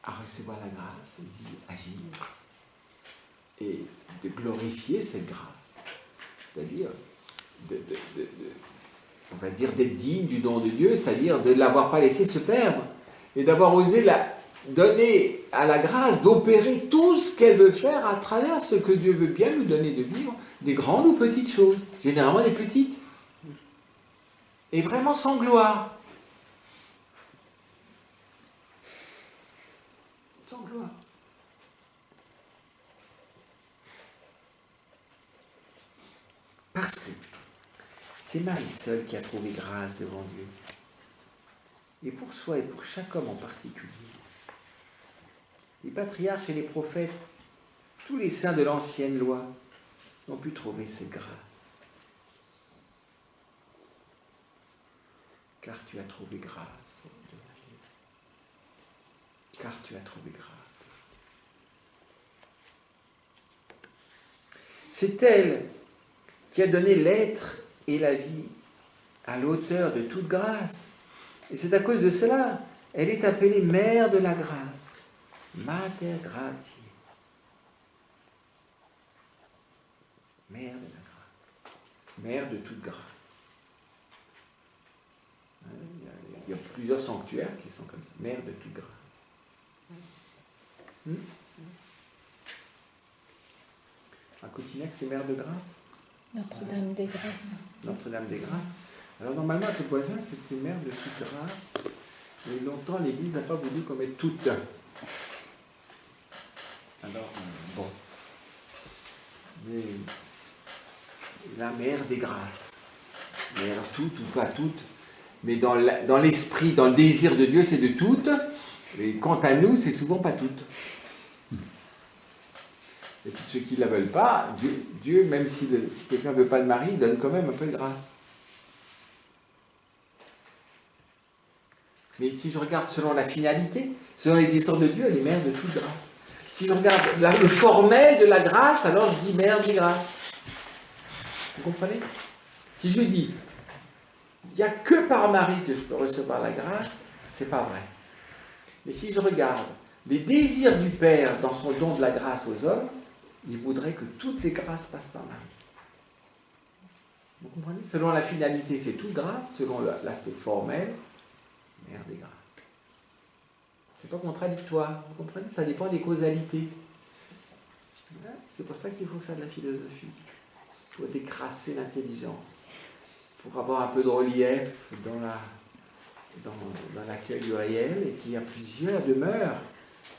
à recevoir la grâce, d'y agir, et de glorifier cette grâce. C'est-à-dire, on va dire, d'être digne du don de Dieu, c'est-à-dire de ne l'avoir pas laissé se perdre, et d'avoir osé donner à la grâce d'opérer tout ce qu'elle veut faire à travers ce que Dieu veut bien nous donner de vivre, des grandes ou petites choses, généralement des petites, et vraiment sans gloire. Sans gloire. Parce que c'est Marie seule qui a trouvé grâce devant Dieu. Et pour soi et pour chaque homme en particulier. Les patriarches et les prophètes, tous les saints de l'ancienne loi, ont pu trouver cette grâce. Car tu as trouvé grâce devant Dieu. Car tu as trouvé grâce devant Dieu. C'est elle qui a donné l'être et la vie à l'auteur de toute grâce. Et c'est à cause de cela, elle est appelée Mère de la grâce, Mater Gratiae. Mère de la grâce, Mère de toute grâce. Il y a plusieurs sanctuaires qui sont comme ça, Mère de toute grâce. À Cotignac, c'est Mère de grâce. Notre-Dame des Grâces. Notre-Dame des Grâces. Alors normalement, à Taupoisin, c'était Mère de toute grâce. Et longtemps, l'Église n'a pas voulu qu'on mette toute. Alors, bon. Mais la Mère des Grâces. Mais alors toutes ou pas toutes. Mais dans l'esprit, dans le désir de Dieu, c'est de toutes. Et quant à nous, c'est souvent pas toutes. Et puis ceux qui ne la veulent pas, Dieu même si quelqu'un ne veut pas de Marie, donne quand même un peu de grâce. Mais si je regarde selon la finalité, selon les désirs de Dieu, elle est mère de toute grâce. Si je regarde le formel de la grâce, alors je dis mère de grâce. Vous comprenez? Si je dis, il n'y a que par Marie que je peux recevoir la grâce, c'est pas vrai. Mais si je regarde les désirs du Père dans son don de la grâce aux hommes, il voudrait que toutes les grâces passent par Marie. Vous comprenez? Selon la finalité, c'est toute grâce. Selon l'aspect formel, mère des grâces. C'est pas contradictoire. Vous comprenez? Ça dépend des causalités. C'est pour ça qu'il faut faire de la philosophie. Pour décrasser l'intelligence. Pour avoir un peu de relief dans l'accueil du réel et qu'il y a plusieurs demeures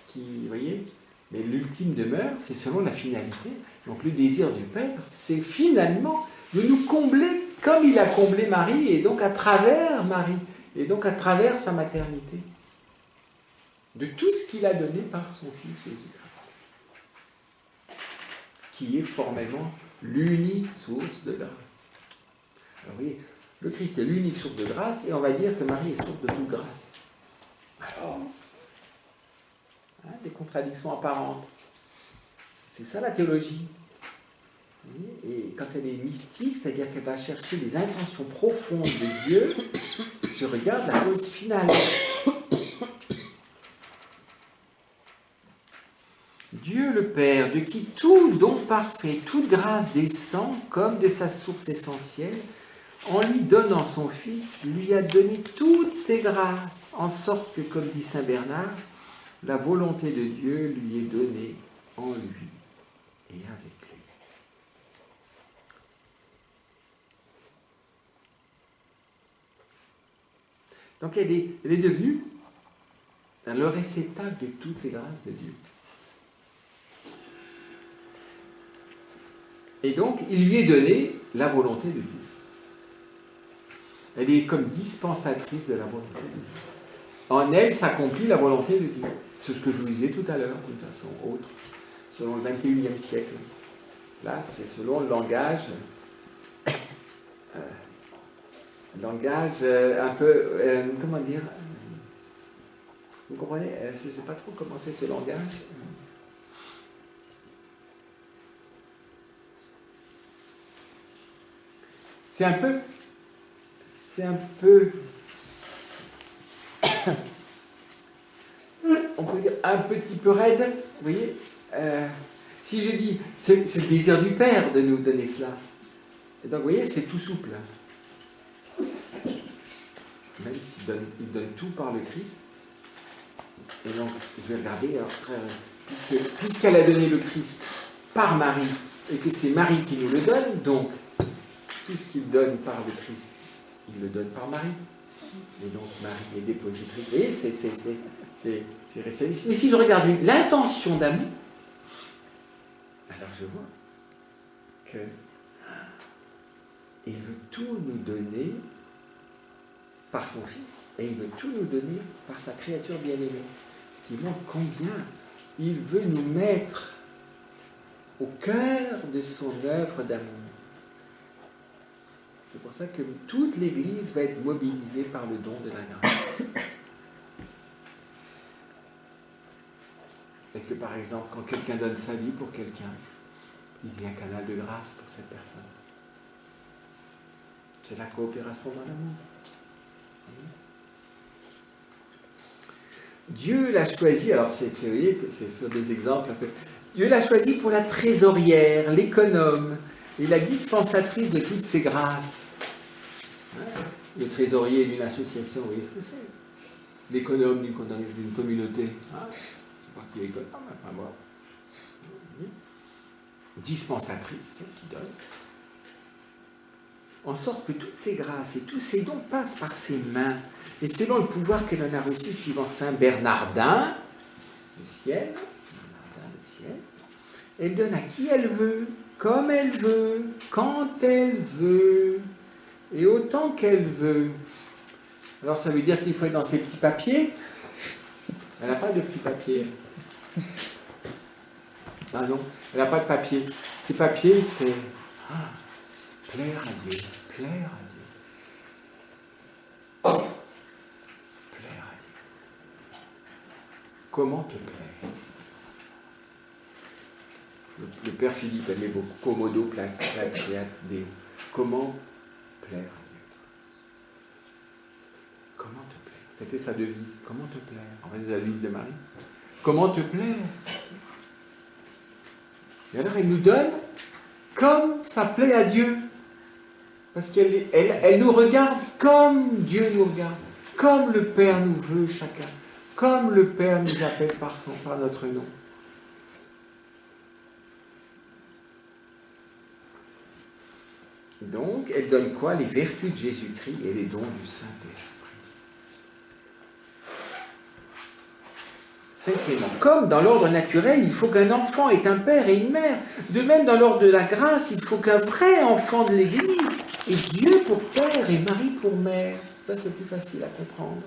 qui, vous voyez. Mais l'ultime demeure, c'est selon la finalité. Donc le désir du Père, c'est finalement de nous combler comme il a comblé Marie, et donc à travers Marie, et donc à travers sa maternité, de tout ce qu'il a donné par son Fils Jésus-Christ, qui est formellement l'unique source de grâce. Alors vous voyez, le Christ est l'unique source de grâce, et on va dire que Marie est source de toute grâce. Alors, des contradictions apparentes. C'est ça la théologie. Et quand elle est mystique, c'est-à-dire qu'elle va chercher les intentions profondes de Dieu, je regarde la cause finale. Dieu le Père, de qui tout don parfait, toute grâce descend comme de sa source essentielle, en lui donnant son Fils, lui a donné toutes ses grâces, en sorte que, comme dit saint Bernard, la volonté de Dieu lui est donnée en lui et avec lui. Donc elle est devenue le réceptacle de toutes les grâces de Dieu. Et donc il lui est donné la volonté de Dieu. Elle est comme dispensatrice de la volonté de Dieu. En elle s'accomplit la volonté de Dieu. C'est ce que je vous disais tout à l'heure, d'une façon autre, selon le XXIe siècle. Là, c'est selon le langage un peu, comment dire, vous comprenez? Je ne sais pas trop comment c'est ce langage. C'est un peu, on peut dire un petit peu raide, vous voyez. Si je dis, c'est le désir du Père de nous donner cela. Et donc, vous voyez, c'est tout souple. Même s'il donne tout par le Christ. Et donc, je vais regarder, alors, puisqu'elle a donné le Christ par Marie, et que c'est Marie qui nous le donne, donc, tout ce qu'il donne par le Christ, il le donne par Marie. Et donc, Marie est dépositrice. Vous voyez, c'est réciproque. Mais si je regarde l'intention d'amour, alors je vois que il veut tout nous donner par son Fils, et il veut tout nous donner par sa créature bien-aimée. Ce qui montre combien il veut nous mettre au cœur de son œuvre d'amour. C'est pour ça que toute l'Église va être mobilisée par le don de la grâce. Et que par exemple, quand quelqu'un donne sa vie pour quelqu'un, il devient un canal de grâce pour cette personne. C'est la coopération dans l'amour. Dieu l'a choisi, alors c'est sur des exemples un peu. Dieu l'a choisi pour la trésorière, l'économe et la dispensatrice de toutes ses grâces. Le trésorier d'une association, vous voyez ce que c'est? L'économe d'une communauté. Je ne sais pas qui est économe, enfin bon. Dispensatrice, celle qui donne. En sorte que toutes ces grâces et tous ces dons passent par ses mains, et selon le pouvoir qu'elle en a reçu suivant Saint Bernardin, le ciel, elle donne à qui elle veut, comme elle veut, quand elle veut, et autant qu'elle veut. Alors ça veut dire qu'il faut être dans ses petits papiers. Elle n'a pas de petits papiers. Ah non, elle n'a pas de papier. Ces papiers, c'est plaire à Dieu, plaire à Dieu. Plaire à Dieu. Comment te plaire? Le Père Philippe aimait beaucoup Commodo placeat Deo. Comment plaire à Dieu? Comment te plaire? C'était sa devise. Comment te plaire? En fait, c'est la devise de Marie. Comment te plaire? Et alors, elle nous donne comme ça plaît à Dieu. Parce qu'elle nous regarde comme Dieu nous regarde. Comme le Père nous veut chacun. Comme le Père nous appelle par notre nom. Donc, elle donne quoi? Les vertus de Jésus-Christ et les dons du Saint-Esprit. Cinquièmement, comme dans l'ordre naturel, il faut qu'un enfant ait un père et une mère. De même, dans l'ordre de la grâce, il faut qu'un vrai enfant de l'Église ait Dieu pour père et Marie pour mère. Ça, c'est plus facile à comprendre.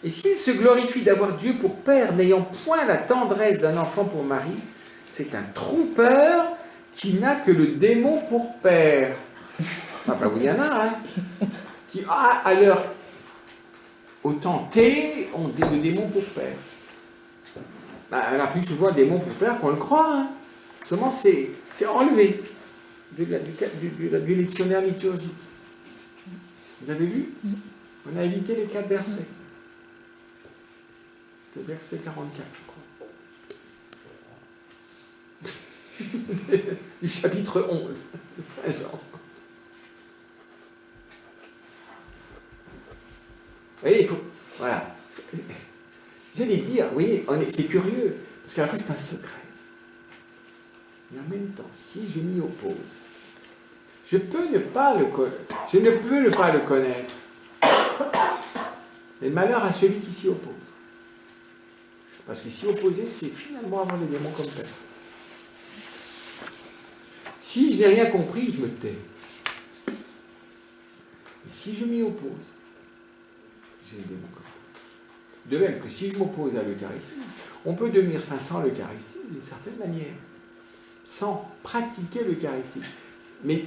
Et s'il se glorifie d'avoir Dieu pour père, n'ayant point la tendresse d'un enfant pour Marie, c'est un trompeur qui n'a que le démon pour père. Ah ben oui, il y en a, hein. Qui, à l'heure autant T, on dit le démon pour père. Ben, elle a plus souvent le démon pour père qu'on le croit, hein. Seulement, c'est enlevé du dictionnaire liturgique. Vous avez vu? On a évité les 4 versets. C'est verset 44, je crois. Du chapitre 11 de Saint Jean. Vous voyez, il faut... Voilà. J'allais dire, vous voyez, c'est curieux, parce qu'à la fois c'est un secret. Mais en même temps, si je m'y oppose, je ne peux ne pas le connaître. Et le malheur à celui qui s'y oppose. Parce que s'y opposer, c'est finalement avoir le démon comme père. Si je n'ai rien compris, je me tais. Et si je m'y oppose, j'ai le démon comme père. De même que si je m'oppose à l'Eucharistie, on peut devenir saint sans l'Eucharistie d'une certaine manière, sans pratiquer l'Eucharistie. Mais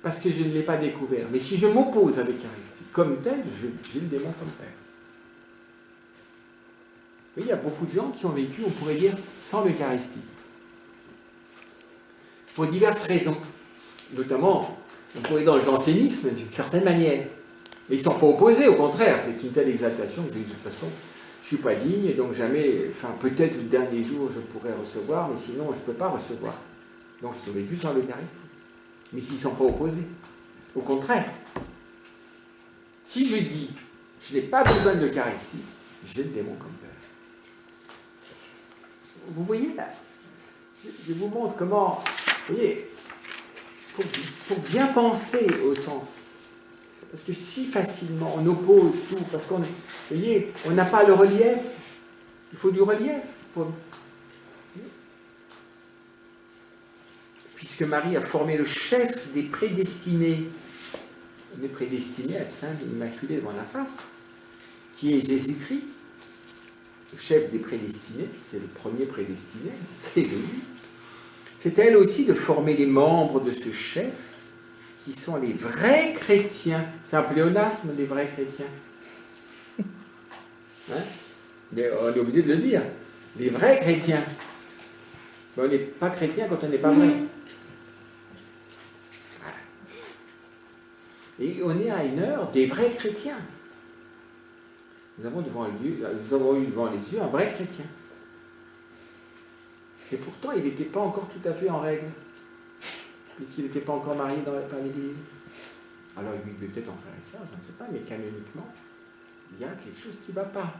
parce que je ne l'ai pas découvert. Mais si je m'oppose à l'Eucharistie comme tel, j'ai le démon comme père. Il y a beaucoup de gens qui ont vécu, on pourrait dire, sans l'Eucharistie. Pour diverses raisons. Notamment, On pourrait dans le jansénisme d'une certaine manière. Mais ils ne sont pas opposés, au contraire, c'est une telle exaltation que de toute façon, je ne suis pas digne, et donc jamais, enfin peut-être le dernier jour je pourrais recevoir, mais sinon je ne peux pas recevoir. Donc ils ont vécu sans l'Eucharistie. Mais s'ils ne sont pas opposés. Au contraire. Si je dis, je n'ai pas besoin de l'Eucharistie, j'ai le démon comme père. Vous voyez là, je vous montre comment, vous voyez, pour bien penser au sens, parce que si facilement on oppose tout, parce qu'on, vous voyez, on n'a pas le relief, il faut du relief. Puisque Marie a formé le chef des prédestinés, on est prédestiné à être saint et immaculé devant la face, qui est Jésus-Christ. Le chef des prédestinés, c'est le premier prédestiné, c'est Jésus. C'est elle aussi de former les membres de ce chef, qui sont les vrais chrétiens. C'est un pléonasme, les vrais chrétiens. Hein? Mais on est obligé de le dire. Les vrais chrétiens. Mais on n'est pas chrétien quand on n'est pas vrai. Et on est à une heure des vrais chrétiens. Nous avons eu devant les yeux un vrai chrétien. Et pourtant, il n'était pas encore tout à fait en règle, puisqu'il n'était pas encore marié par l'Église. Alors il vivait peut-être en frère et sœur, je ne sais pas, mais canoniquement, il y a quelque chose qui ne va pas.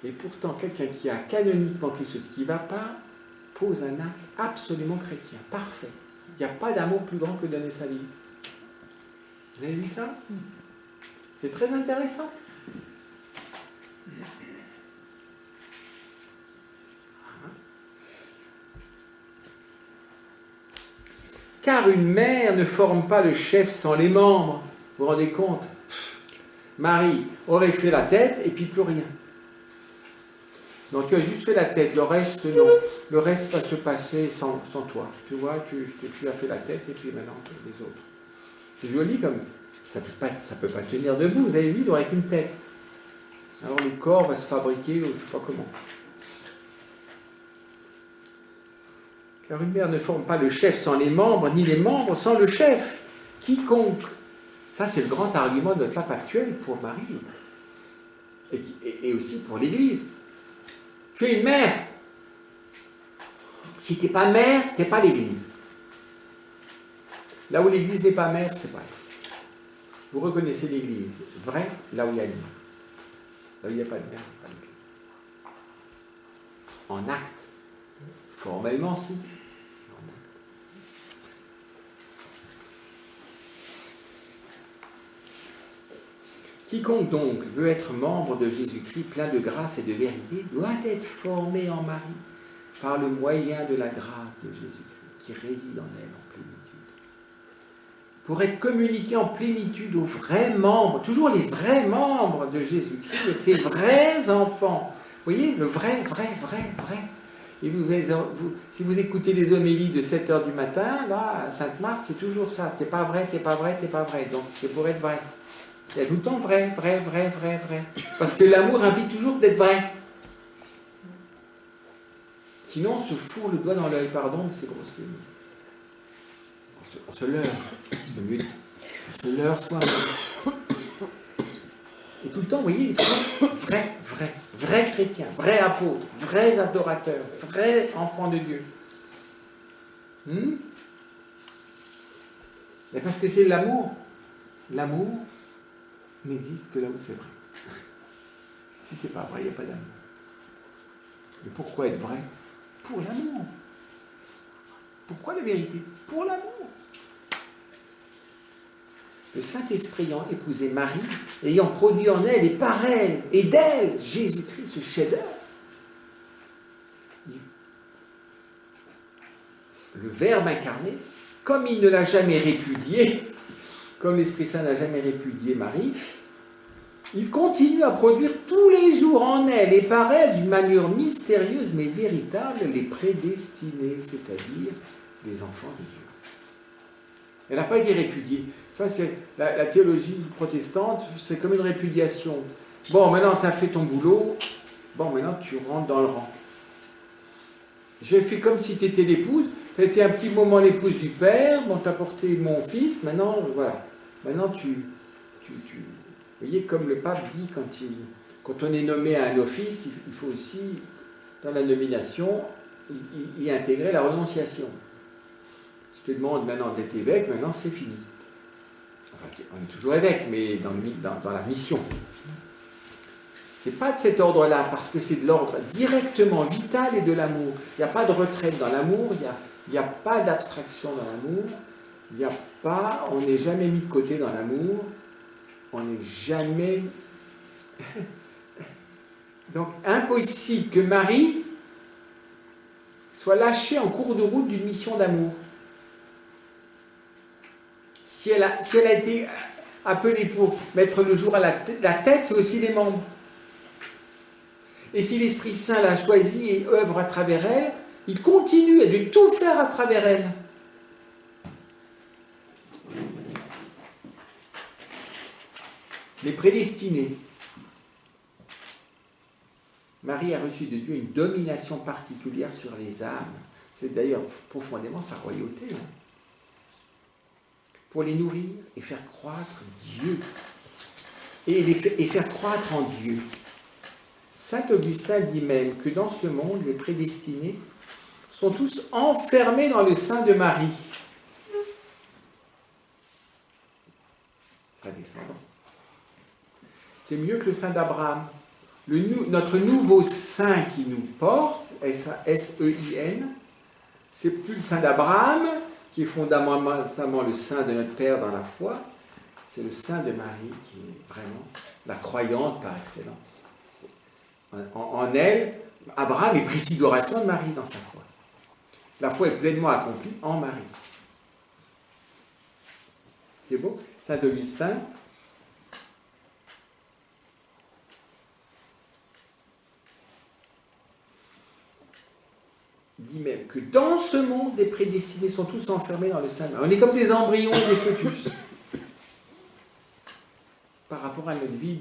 Et pourtant, quelqu'un qui a canoniquement quelque chose qui ne va pas, pose un acte absolument chrétien, parfait. Il n'y a pas d'amour plus grand que de donner sa vie. Vous avez vu ça? C'est très intéressant. Car une mère ne forme pas le chef sans les membres. Vous vous rendez compte? Marie aurait fait la tête et puis plus rien. Donc tu as juste fait la tête, le reste non. Le reste va se passer sans toi. Tu vois, tu as fait la tête et puis maintenant les autres. C'est joli comme... Ça ne peut pas tenir debout, vous avez vu, il n'aurait qu'une tête. Alors le corps va se fabriquer, je ne sais pas comment. Car une mère ne forme pas le chef sans les membres, ni les membres sans le chef. Quiconque. Ça, c'est le grand argument de notre pape actuel pour Marie. Et aussi pour l'Église. Tu es une mère. Si tu n'es pas mère, tu n'es pas l'Église. Là où l'Église n'est pas mère, c'est vrai. Vous reconnaissez l'Église vraie là où il y a une mère. Là où il n'y a pas de mère, il n'y a pas d'Église. En acte. Formellement, si. Quiconque donc veut être membre de Jésus-Christ, plein de grâce et de vérité, doit être formé en Marie par le moyen de la grâce de Jésus-Christ, qui réside en elle en plénitude. Pour être communiqué en plénitude aux vrais membres, toujours les vrais membres de Jésus-Christ, et ses vrais enfants. Vous voyez, le vrai. Et si vous écoutez les homélies de 7h du matin, là, à Sainte-Marthe, c'est toujours ça. T'es pas vrai. Donc, c'est pour être vrai. Il y a tout le temps vrai. Parce que l'amour implique toujours d'être vrai. Sinon, on se fourre le doigt dans l'œil, pardon, mais c'est grossier. On se leurre. C'est mieux. On se leurre soi-même. Et tout le temps, vous voyez, il faut vrai chrétien, vrai apôtre, vrai adorateur, vrai enfant de Dieu. Mais parce que c'est l'amour. L'amour n'existe que là où c'est vrai. Si c'est pas vrai, il n'y a pas d'amour. Et pourquoi être vrai? Pour l'amour. Pourquoi la vérité? Pour l'amour. Le Saint-Esprit ayant épousé Marie, ayant produit en elle et par elle, et d'elle, Jésus-Christ, ce chef-d'œuvre. Le Verbe incarné, comme il ne l'a jamais répudié, comme l'Esprit Saint n'a jamais répudié Marie, il continue à produire tous les jours en elle et par elle, d'une manière mystérieuse mais véritable, les prédestinés, c'est-à-dire les enfants de Dieu. Elle n'a pas été répudiée. Ça, c'est la théologie protestante, c'est comme une répudiation. Bon, maintenant, tu as fait ton boulot. Bon, maintenant, tu rentres dans le rang. J'ai fait comme si tu étais l'épouse. tu as été un petit moment l'épouse du Père, bon, tu as porté mon fils, maintenant, voilà. Maintenant, vous voyez, comme le pape dit, quand on est nommé à un office, il faut aussi, dans la nomination, y intégrer la renonciation. Je te demande maintenant d'être évêque, maintenant c'est fini. Enfin, on est toujours évêque, mais dans la mission. C'est pas de cet ordre-là, parce que c'est de l'ordre directement vital et de l'amour. Il n'y a pas de retraite dans l'amour, il n'y a pas d'abstraction dans l'amour, il n'y a pas, on n'est jamais mis de côté dans l'amour, on n'est jamais... Donc, impossible que Marie soit lâchée en cours de route d'une mission d'amour. Si elle a été appelée pour mettre le jour à la tête, c'est aussi les membres. Et si l'Esprit Saint l'a choisie et œuvre à travers elle, il continue de tout faire à travers elle. Les prédestinés. Marie a reçu de Dieu une domination particulière sur les âmes. C'est d'ailleurs profondément sa royauté. Pour les nourrir et faire croître Dieu. Et faire croître en Dieu. Saint Augustin dit même que dans ce monde, les prédestinés sont tous enfermés dans le sein de Marie. Sa descendance. C'est mieux que le sein d'Abraham. Notre nouveau sein qui nous porte, S-E-I-N, c'est plus le sein d'Abraham, qui est fondamentalement le sein de notre Père dans la foi, c'est le sein de Marie qui est vraiment la croyante par excellence. En elle, Abraham est préfiguration de Marie dans sa foi. La foi est pleinement accomplie en Marie. C'est beau. Saint Augustin dit même que dans ce monde, les prédestinés sont tous enfermés dans le sein de Marie. On est comme des embryons et des fœtus par rapport à notre vie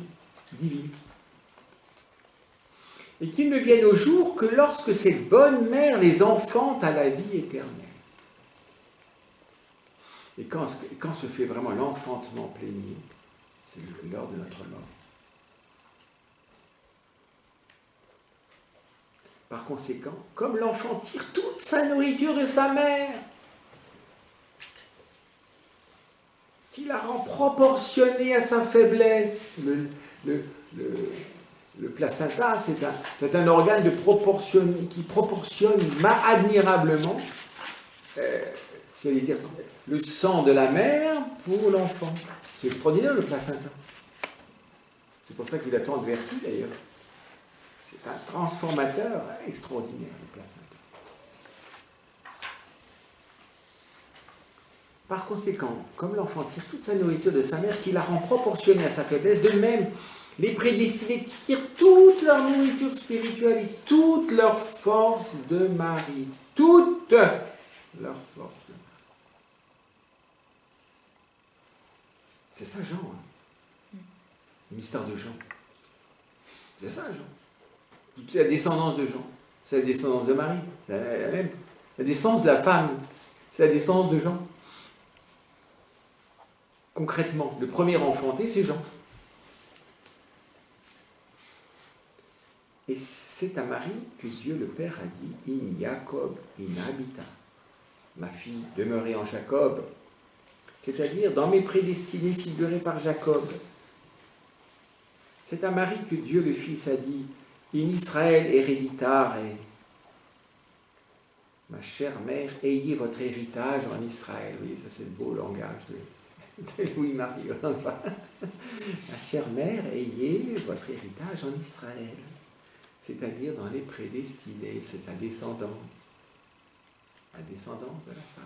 divine. Et qu'ils ne viennent au jour que lorsque cette bonne mère les enfante à la vie éternelle. Et quand se fait vraiment l'enfantement plénier, c'est l'heure de notre mort. Par conséquent, comme l'enfant tire toute sa nourriture de sa mère, qui la rend proportionnée à sa faiblesse, le placenta, c'est un organe qui proportionne admirablement, j'allais dire, le sang de la mère pour l'enfant. C'est extraordinaire, le placenta. C'est pour ça qu'il a tant de vertus, d'ailleurs. C'est un transformateur extraordinaire, le placenta. Par conséquent, comme l'enfant tire toute sa nourriture de sa mère, qui la rend proportionnée à sa faiblesse, de même, les prédestinés tirent toute leur nourriture spirituelle et toute leur force de Marie. Toute leur force de Marie. C'est ça, Jean. Le mystère de Jean. C'est ça, Jean. C'est la descendance de Jean. C'est la descendance de Marie. C'est la même. La descendance de la femme, c'est la descendance de Jean. Concrètement, le premier enfanté, c'est Jean. Et c'est à Marie que Dieu le Père a dit « In Jacob in habita ». Ma fille, demeurez en Jacob. C'est-à-dire dans mes prédestinés figurés par Jacob. C'est à Marie que Dieu le Fils a dit « In Israël héréditare ». Ma chère mère, ayez votre héritage en Israël. Vous voyez, ça c'est le beau langage de Louis-Marie. Ma chère mère, ayez votre héritage en Israël. C'est-à-dire dans les prédestinés, c'est sa descendance. La descendance de la femme.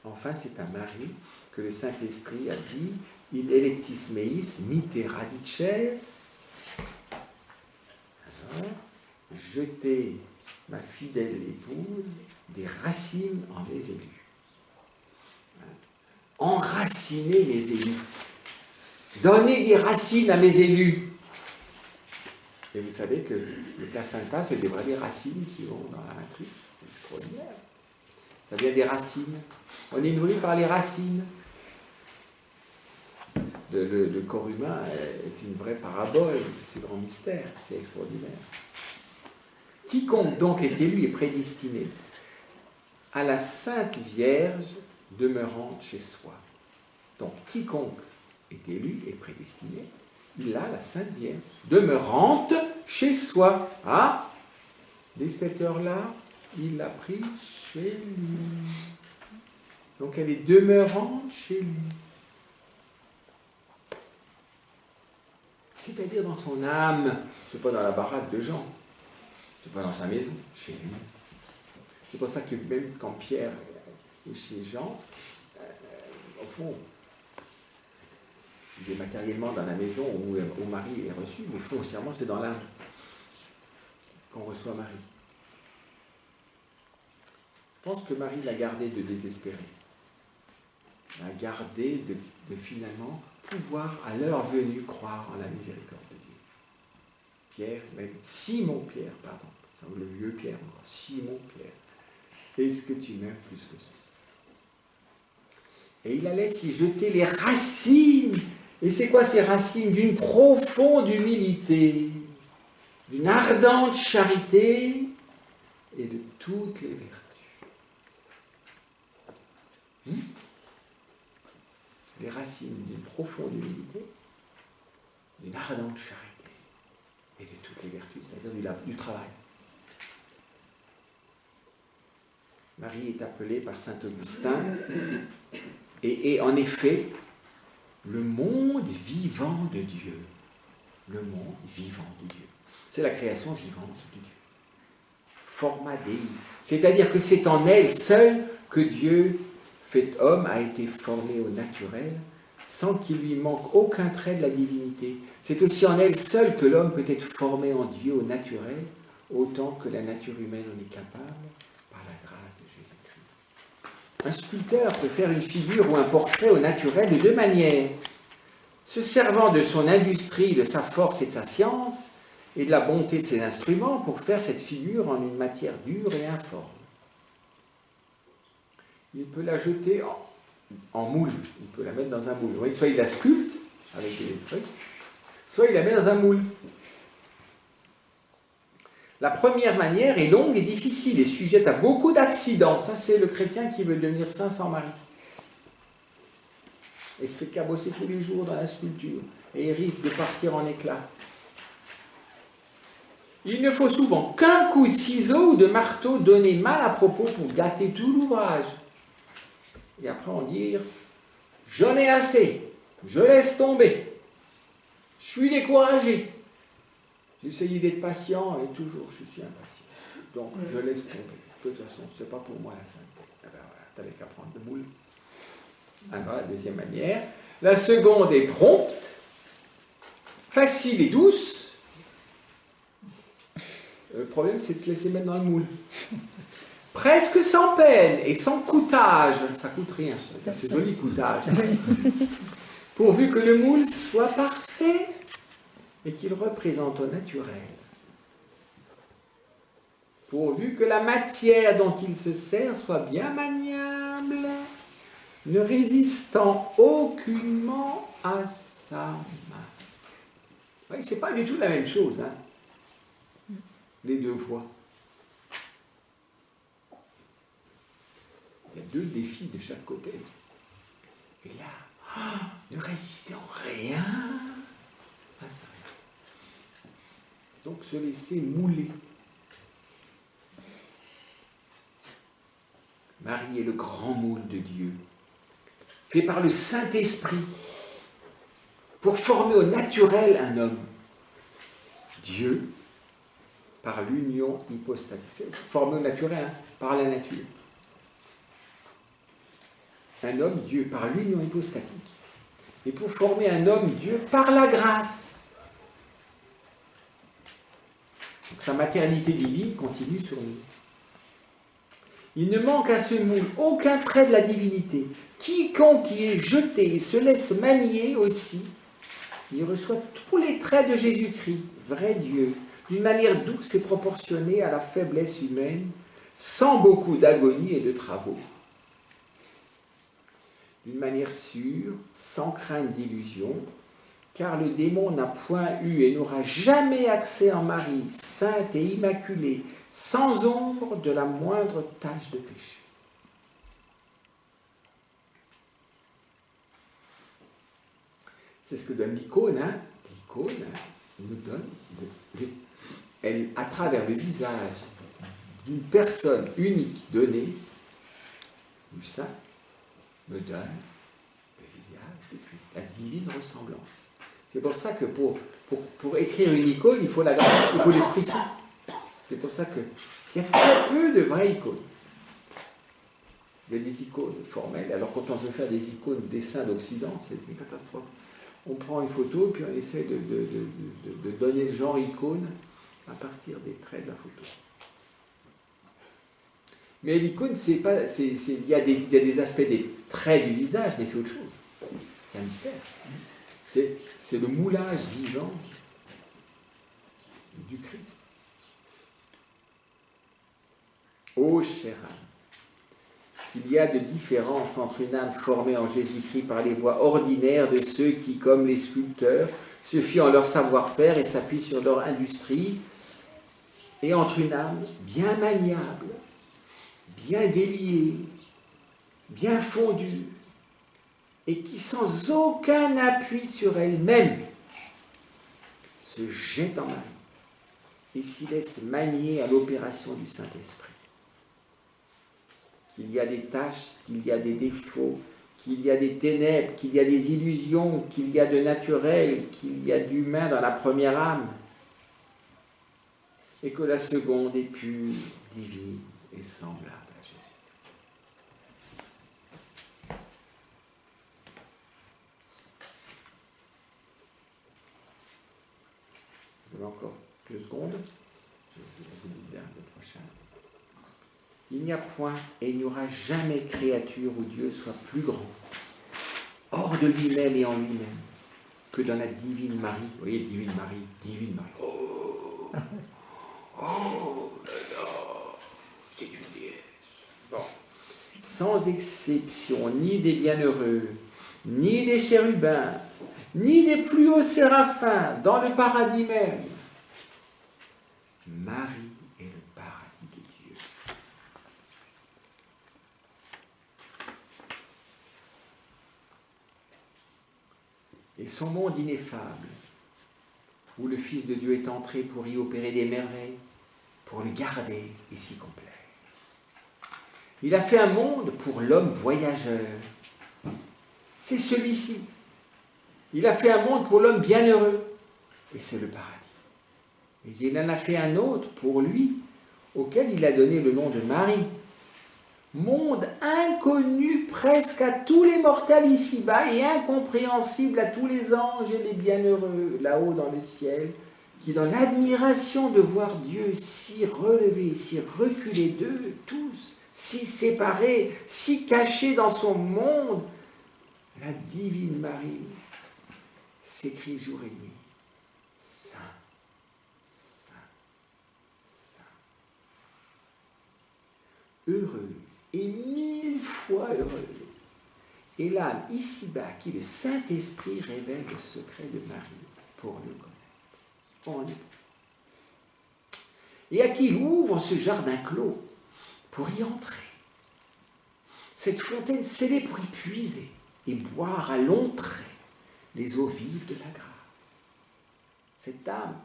Enfin, c'est à Marie que le Saint-Esprit a dit « Il electis meis mite radices ». Alors, jetez ma fidèle épouse des racines en mes élus. Enraciner mes élus. Donner des racines à mes élus. Et vous savez que le placenta, c'est des vraies racines qui vont dans la matrice. C'est extraordinaire. Ça vient des racines. On est nourri par les racines. Le corps humain est une vraie parabole de ces grands mystères. C'est extraordinaire. Quiconque donc est élu et prédestiné à la Sainte Vierge demeurant chez soi. Donc, quiconque est élu et prédestiné, il a la Sainte Vierge demeurante chez soi. Ah, dès cette heure-là, il l'a pris chez lui. Donc, elle est demeurante chez lui. C'est-à-dire dans son âme. C'est pas dans la baraque de Jean. C'est pas dans sa maison, chez lui. C'est pour ça que même quand Pierre est chez Jean, au fond, il est matériellement dans la maison où Marie est reçue, mais foncièrement c'est dans l'âme qu'on reçoit Marie. Je pense que Marie l'a gardé de désespérer. L'a gardé de finalement pouvoir à l'heure venue croire en la miséricorde de Dieu. Pierre, même Simon-Pierre, pardon, ça le vieux Pierre encore, Simon-Pierre, est-ce que tu m'aimes plus que ceci? Et il allait s'y jeter les racines. Et c'est quoi ces racines? D'une profonde humilité, d'une ardente charité et de toutes les vertus. Les racines d'une profonde humilité, d'une ardente charité et de toutes les vertus, c'est-à-dire du travail. Marie est appelée par saint Augustin et en effet le monde vivant de Dieu. Le monde vivant de Dieu. C'est la création vivante de Dieu. Forma Dei. C'est-à-dire que c'est en elle seule que Dieu, fait homme, a été formé au naturel, sans qu'il lui manque aucun trait de la divinité. C'est aussi en elle seule que l'homme peut être formé en Dieu au naturel, autant que la nature humaine en est capable, par la grâce de Jésus-Christ. Un sculpteur peut faire une figure ou un portrait au naturel de deux manières. Se servant de son industrie, de sa force et de sa science, et de la bonté de ses instruments, pour faire cette figure en une matière dure et informe. Il peut la jeter en moule, il peut la mettre dans un moule. Vous voyez, soit il la sculpte avec des trucs, soit il la met dans un moule. La première manière est longue et difficile et sujette à beaucoup d'accidents. Ça, c'est le chrétien qui veut devenir saint sans Marie. Et se fait cabosser tous les jours dans la sculpture. Et il risque de partir en éclats. Il ne faut souvent qu'un coup de ciseau ou de marteau donné mal à propos pour gâter tout l'ouvrage. Et après on dit, j'en ai assez, je laisse tomber, je suis découragé. J'essayais d'être patient et toujours je suis impatient. Donc je laisse tomber. De toute façon, ce n'est pas pour moi la sainteté. Eh bien voilà, tu n'avais qu'à prendre le moule. Alors la deuxième manière. La seconde est prompte, facile et douce. Le problème, c'est de se laisser mettre dans le moule. Presque sans peine et sans coûtage, ça coûte rien, c'est joli coûtage, pourvu que le moule soit parfait et qu'il représente au naturel. Pourvu que la matière dont il se sert soit bien maniable, ne résistant aucunement à sa main. Vous voyez, c'est pas du tout la même chose, hein, les deux voies. Il y a deux défis de chaque côté. Et là, ne résister en rien à ça. Donc se laisser mouler. Marie est le grand moule de Dieu, fait par le Saint-Esprit, pour former au naturel un homme. Dieu, par l'union hypostatique. C'est formé au naturel, hein, par la nature. Un homme, Dieu, par l'union hypostatique. Et pour former un homme, Dieu, par la grâce. Donc sa maternité divine continue sur nous. Il ne manque à ce moule aucun trait de la divinité. Quiconque y est jeté et se laisse manier aussi, il reçoit tous les traits de Jésus-Christ, vrai Dieu, d'une manière douce et proportionnée à la faiblesse humaine, sans beaucoup d'agonie et de travaux. D'une manière sûre, sans crainte d'illusion, car le démon n'a point eu et n'aura jamais accès en Marie, sainte et immaculée, sans ombre de la moindre tache de péché. C'est ce que donne l'icône. L'icône nous donne, à travers le visage d'une personne unique donnée, du saint, me donne le visage du Christ, la divine ressemblance. C'est pour ça que pour écrire une icône, il faut l'Esprit Saint. C'est pour ça qu'il y a très peu de vraies icônes. Il y a des icônes formelles. Alors quand on veut faire des icônes des saints d'Occident, c'est une catastrophe. On prend une photo, puis on essaie de donner le genre icône à partir des traits de la photo. Mais l'icône, il y a des aspects des traits du visage, mais c'est autre chose. C'est un mystère. C'est le moulage vivant du Christ. Ô chère âme, qu'il y a de différence entre une âme formée en Jésus-Christ par les voies ordinaires de ceux qui, comme les sculpteurs, se fient en leur savoir-faire et s'appuient sur leur industrie, et entre une âme bien maniable, bien déliée, bien fondue, et qui, sans aucun appui sur elle-même, se jette en Marie et s'y laisse manier à l'opération du Saint-Esprit. Qu'il y a des tâches, qu'il y a des défauts, qu'il y a des ténèbres, qu'il y a des illusions, qu'il y a de naturel, qu'il y a d'humain dans la première âme, et que la seconde est pure, divine et semblable à Jésus. Vous avez encore 2 secondes. Je vais vous dire le prochain. Il n'y a point et il n'y aura jamais créature où Dieu soit plus grand, hors de lui-même et en lui-même, que dans la divine Marie. Vous voyez, divine Marie. Oh là là, c'est une déesse. Bon. Sans exception, ni des bienheureux, ni des chérubins, ni des plus hauts séraphins, dans le paradis même. Marie est le paradis de Dieu. Et son monde ineffable, où le Fils de Dieu est entré pour y opérer des merveilles, pour le garder et s'y complaire. Il a fait un monde pour l'homme voyageur. C'est celui-ci. Il a fait un monde pour l'homme bienheureux, et c'est le paradis. Mais il en a fait un autre pour lui, auquel il a donné le nom de Marie. Monde inconnu presque à tous les mortels ici-bas et incompréhensible à tous les anges et les bienheureux là-haut dans le ciel, qui dans l'admiration de voir Dieu si relevé, si reculé d'eux tous, si séparé, si caché dans son monde, la divine Marie s'écrie jour et nuit, Saint, Saint, Saint. Heureuse et 1000 fois heureuse est l'âme ici-bas qui le Saint-Esprit révèle le secret de Marie pour le connaître. Et à qui il ouvre ce jardin clos pour y entrer. Cette fontaine scellée pour y puiser et boire à longs traits les eaux vives de la grâce. Cette âme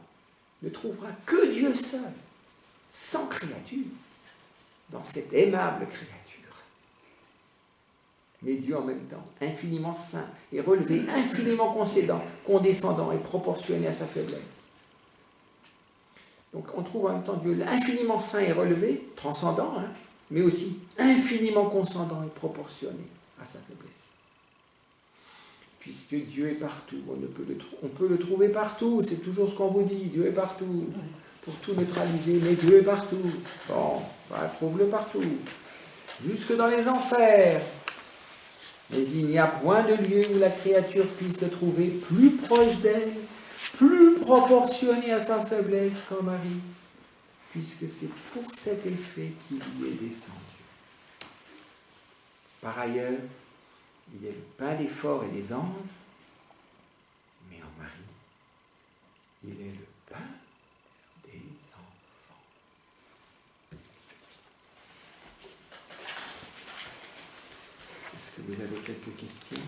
ne trouvera que Dieu seul, sans créature, dans cette aimable créature. Mais Dieu en même temps, infiniment saint et relevé, infiniment concédant, condescendant et proportionné à sa faiblesse. Donc on trouve en même temps Dieu infiniment saint et relevé, transcendant, mais aussi infiniment concédant et proportionné à sa faiblesse. Puisque Dieu est partout, on peut le trouver partout, c'est toujours ce qu'on vous dit, Dieu est partout, pour tout neutraliser, mais Dieu est partout. Bon, trouve-le partout, jusque dans les enfers. Mais il n'y a point de lieu où la créature puisse le trouver plus proche d'elle, plus proportionné à sa faiblesse qu'en Marie, puisque c'est pour cet effet qu'il y est descendu. Par ailleurs, il est le pain des forts et des anges, mais en Marie, il est le pain des enfants. Est-ce que vous avez quelques questions?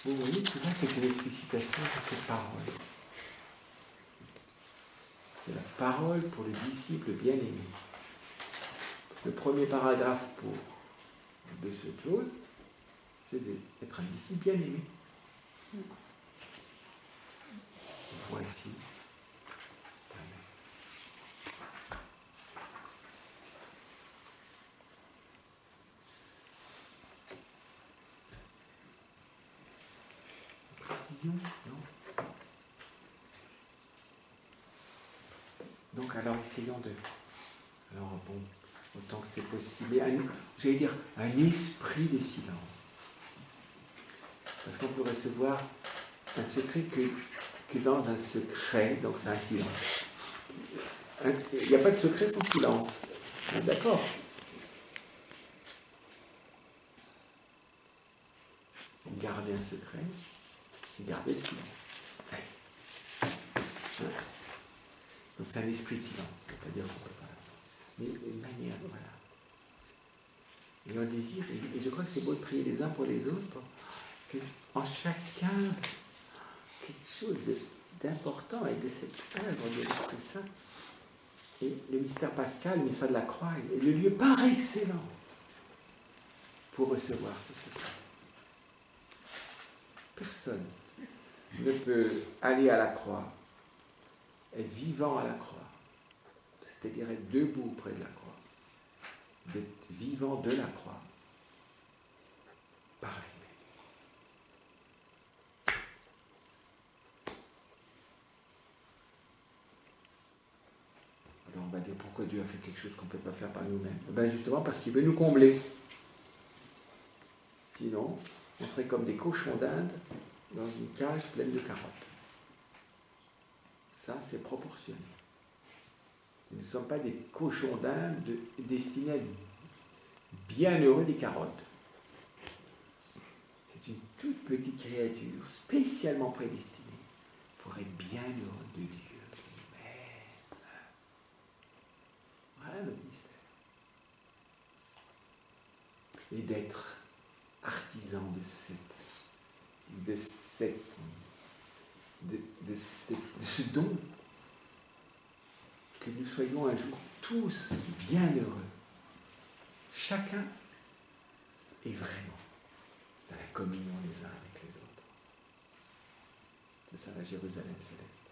Vous voyez, tout ça, c'est une explicitation de cette parole. C'est la parole pour le disciple bien-aimé. Le premier paragraphe de ce chose, c'est d'être un disciple bien-aimé. Voici ta mère. Précision, non? Donc, alors, essayons de... Alors, bon, autant que c'est possible. J'allais dire, un esprit de silence. Parce qu'on peut recevoir un secret que dans un secret, donc c'est un silence. Il n'y a pas de secret sans silence. D'accord? Garder un secret, c'est garder le silence. Donc c'est un esprit de silence, c'est-à-dire qu'on peut pas. Mais une manière, voilà. Et on désire, et je crois que c'est beau de prier les uns pour les autres, en chacun quelque chose d'important et de cette œuvre de l'Esprit Saint. Et le mystère pascal, le mystère de la croix, est le lieu par excellence pour recevoir ce secret. Personne ne peut aller à la croix, être vivant à la croix, c'est-à-dire être debout près de la croix, d'être vivant de la croix, par lui-même. Alors on va dire pourquoi Dieu a fait quelque chose qu'on ne peut pas faire par nous-mêmes. Ben justement parce qu'il veut nous combler. Sinon, on serait comme des cochons d'Inde dans une cage pleine de carottes. Ça, c'est proportionné. Nous ne sommes pas des cochons d'Inde destinés à être bienheureux des carottes. C'est une toute petite créature spécialement prédestinée pour être bienheureux de Dieu lui-même. Voilà le mystère. Et d'être artisan de ce don, que nous soyons un jour tous bienheureux. Chacun est vraiment dans la communion les uns avec les autres. C'est ça la Jérusalem céleste.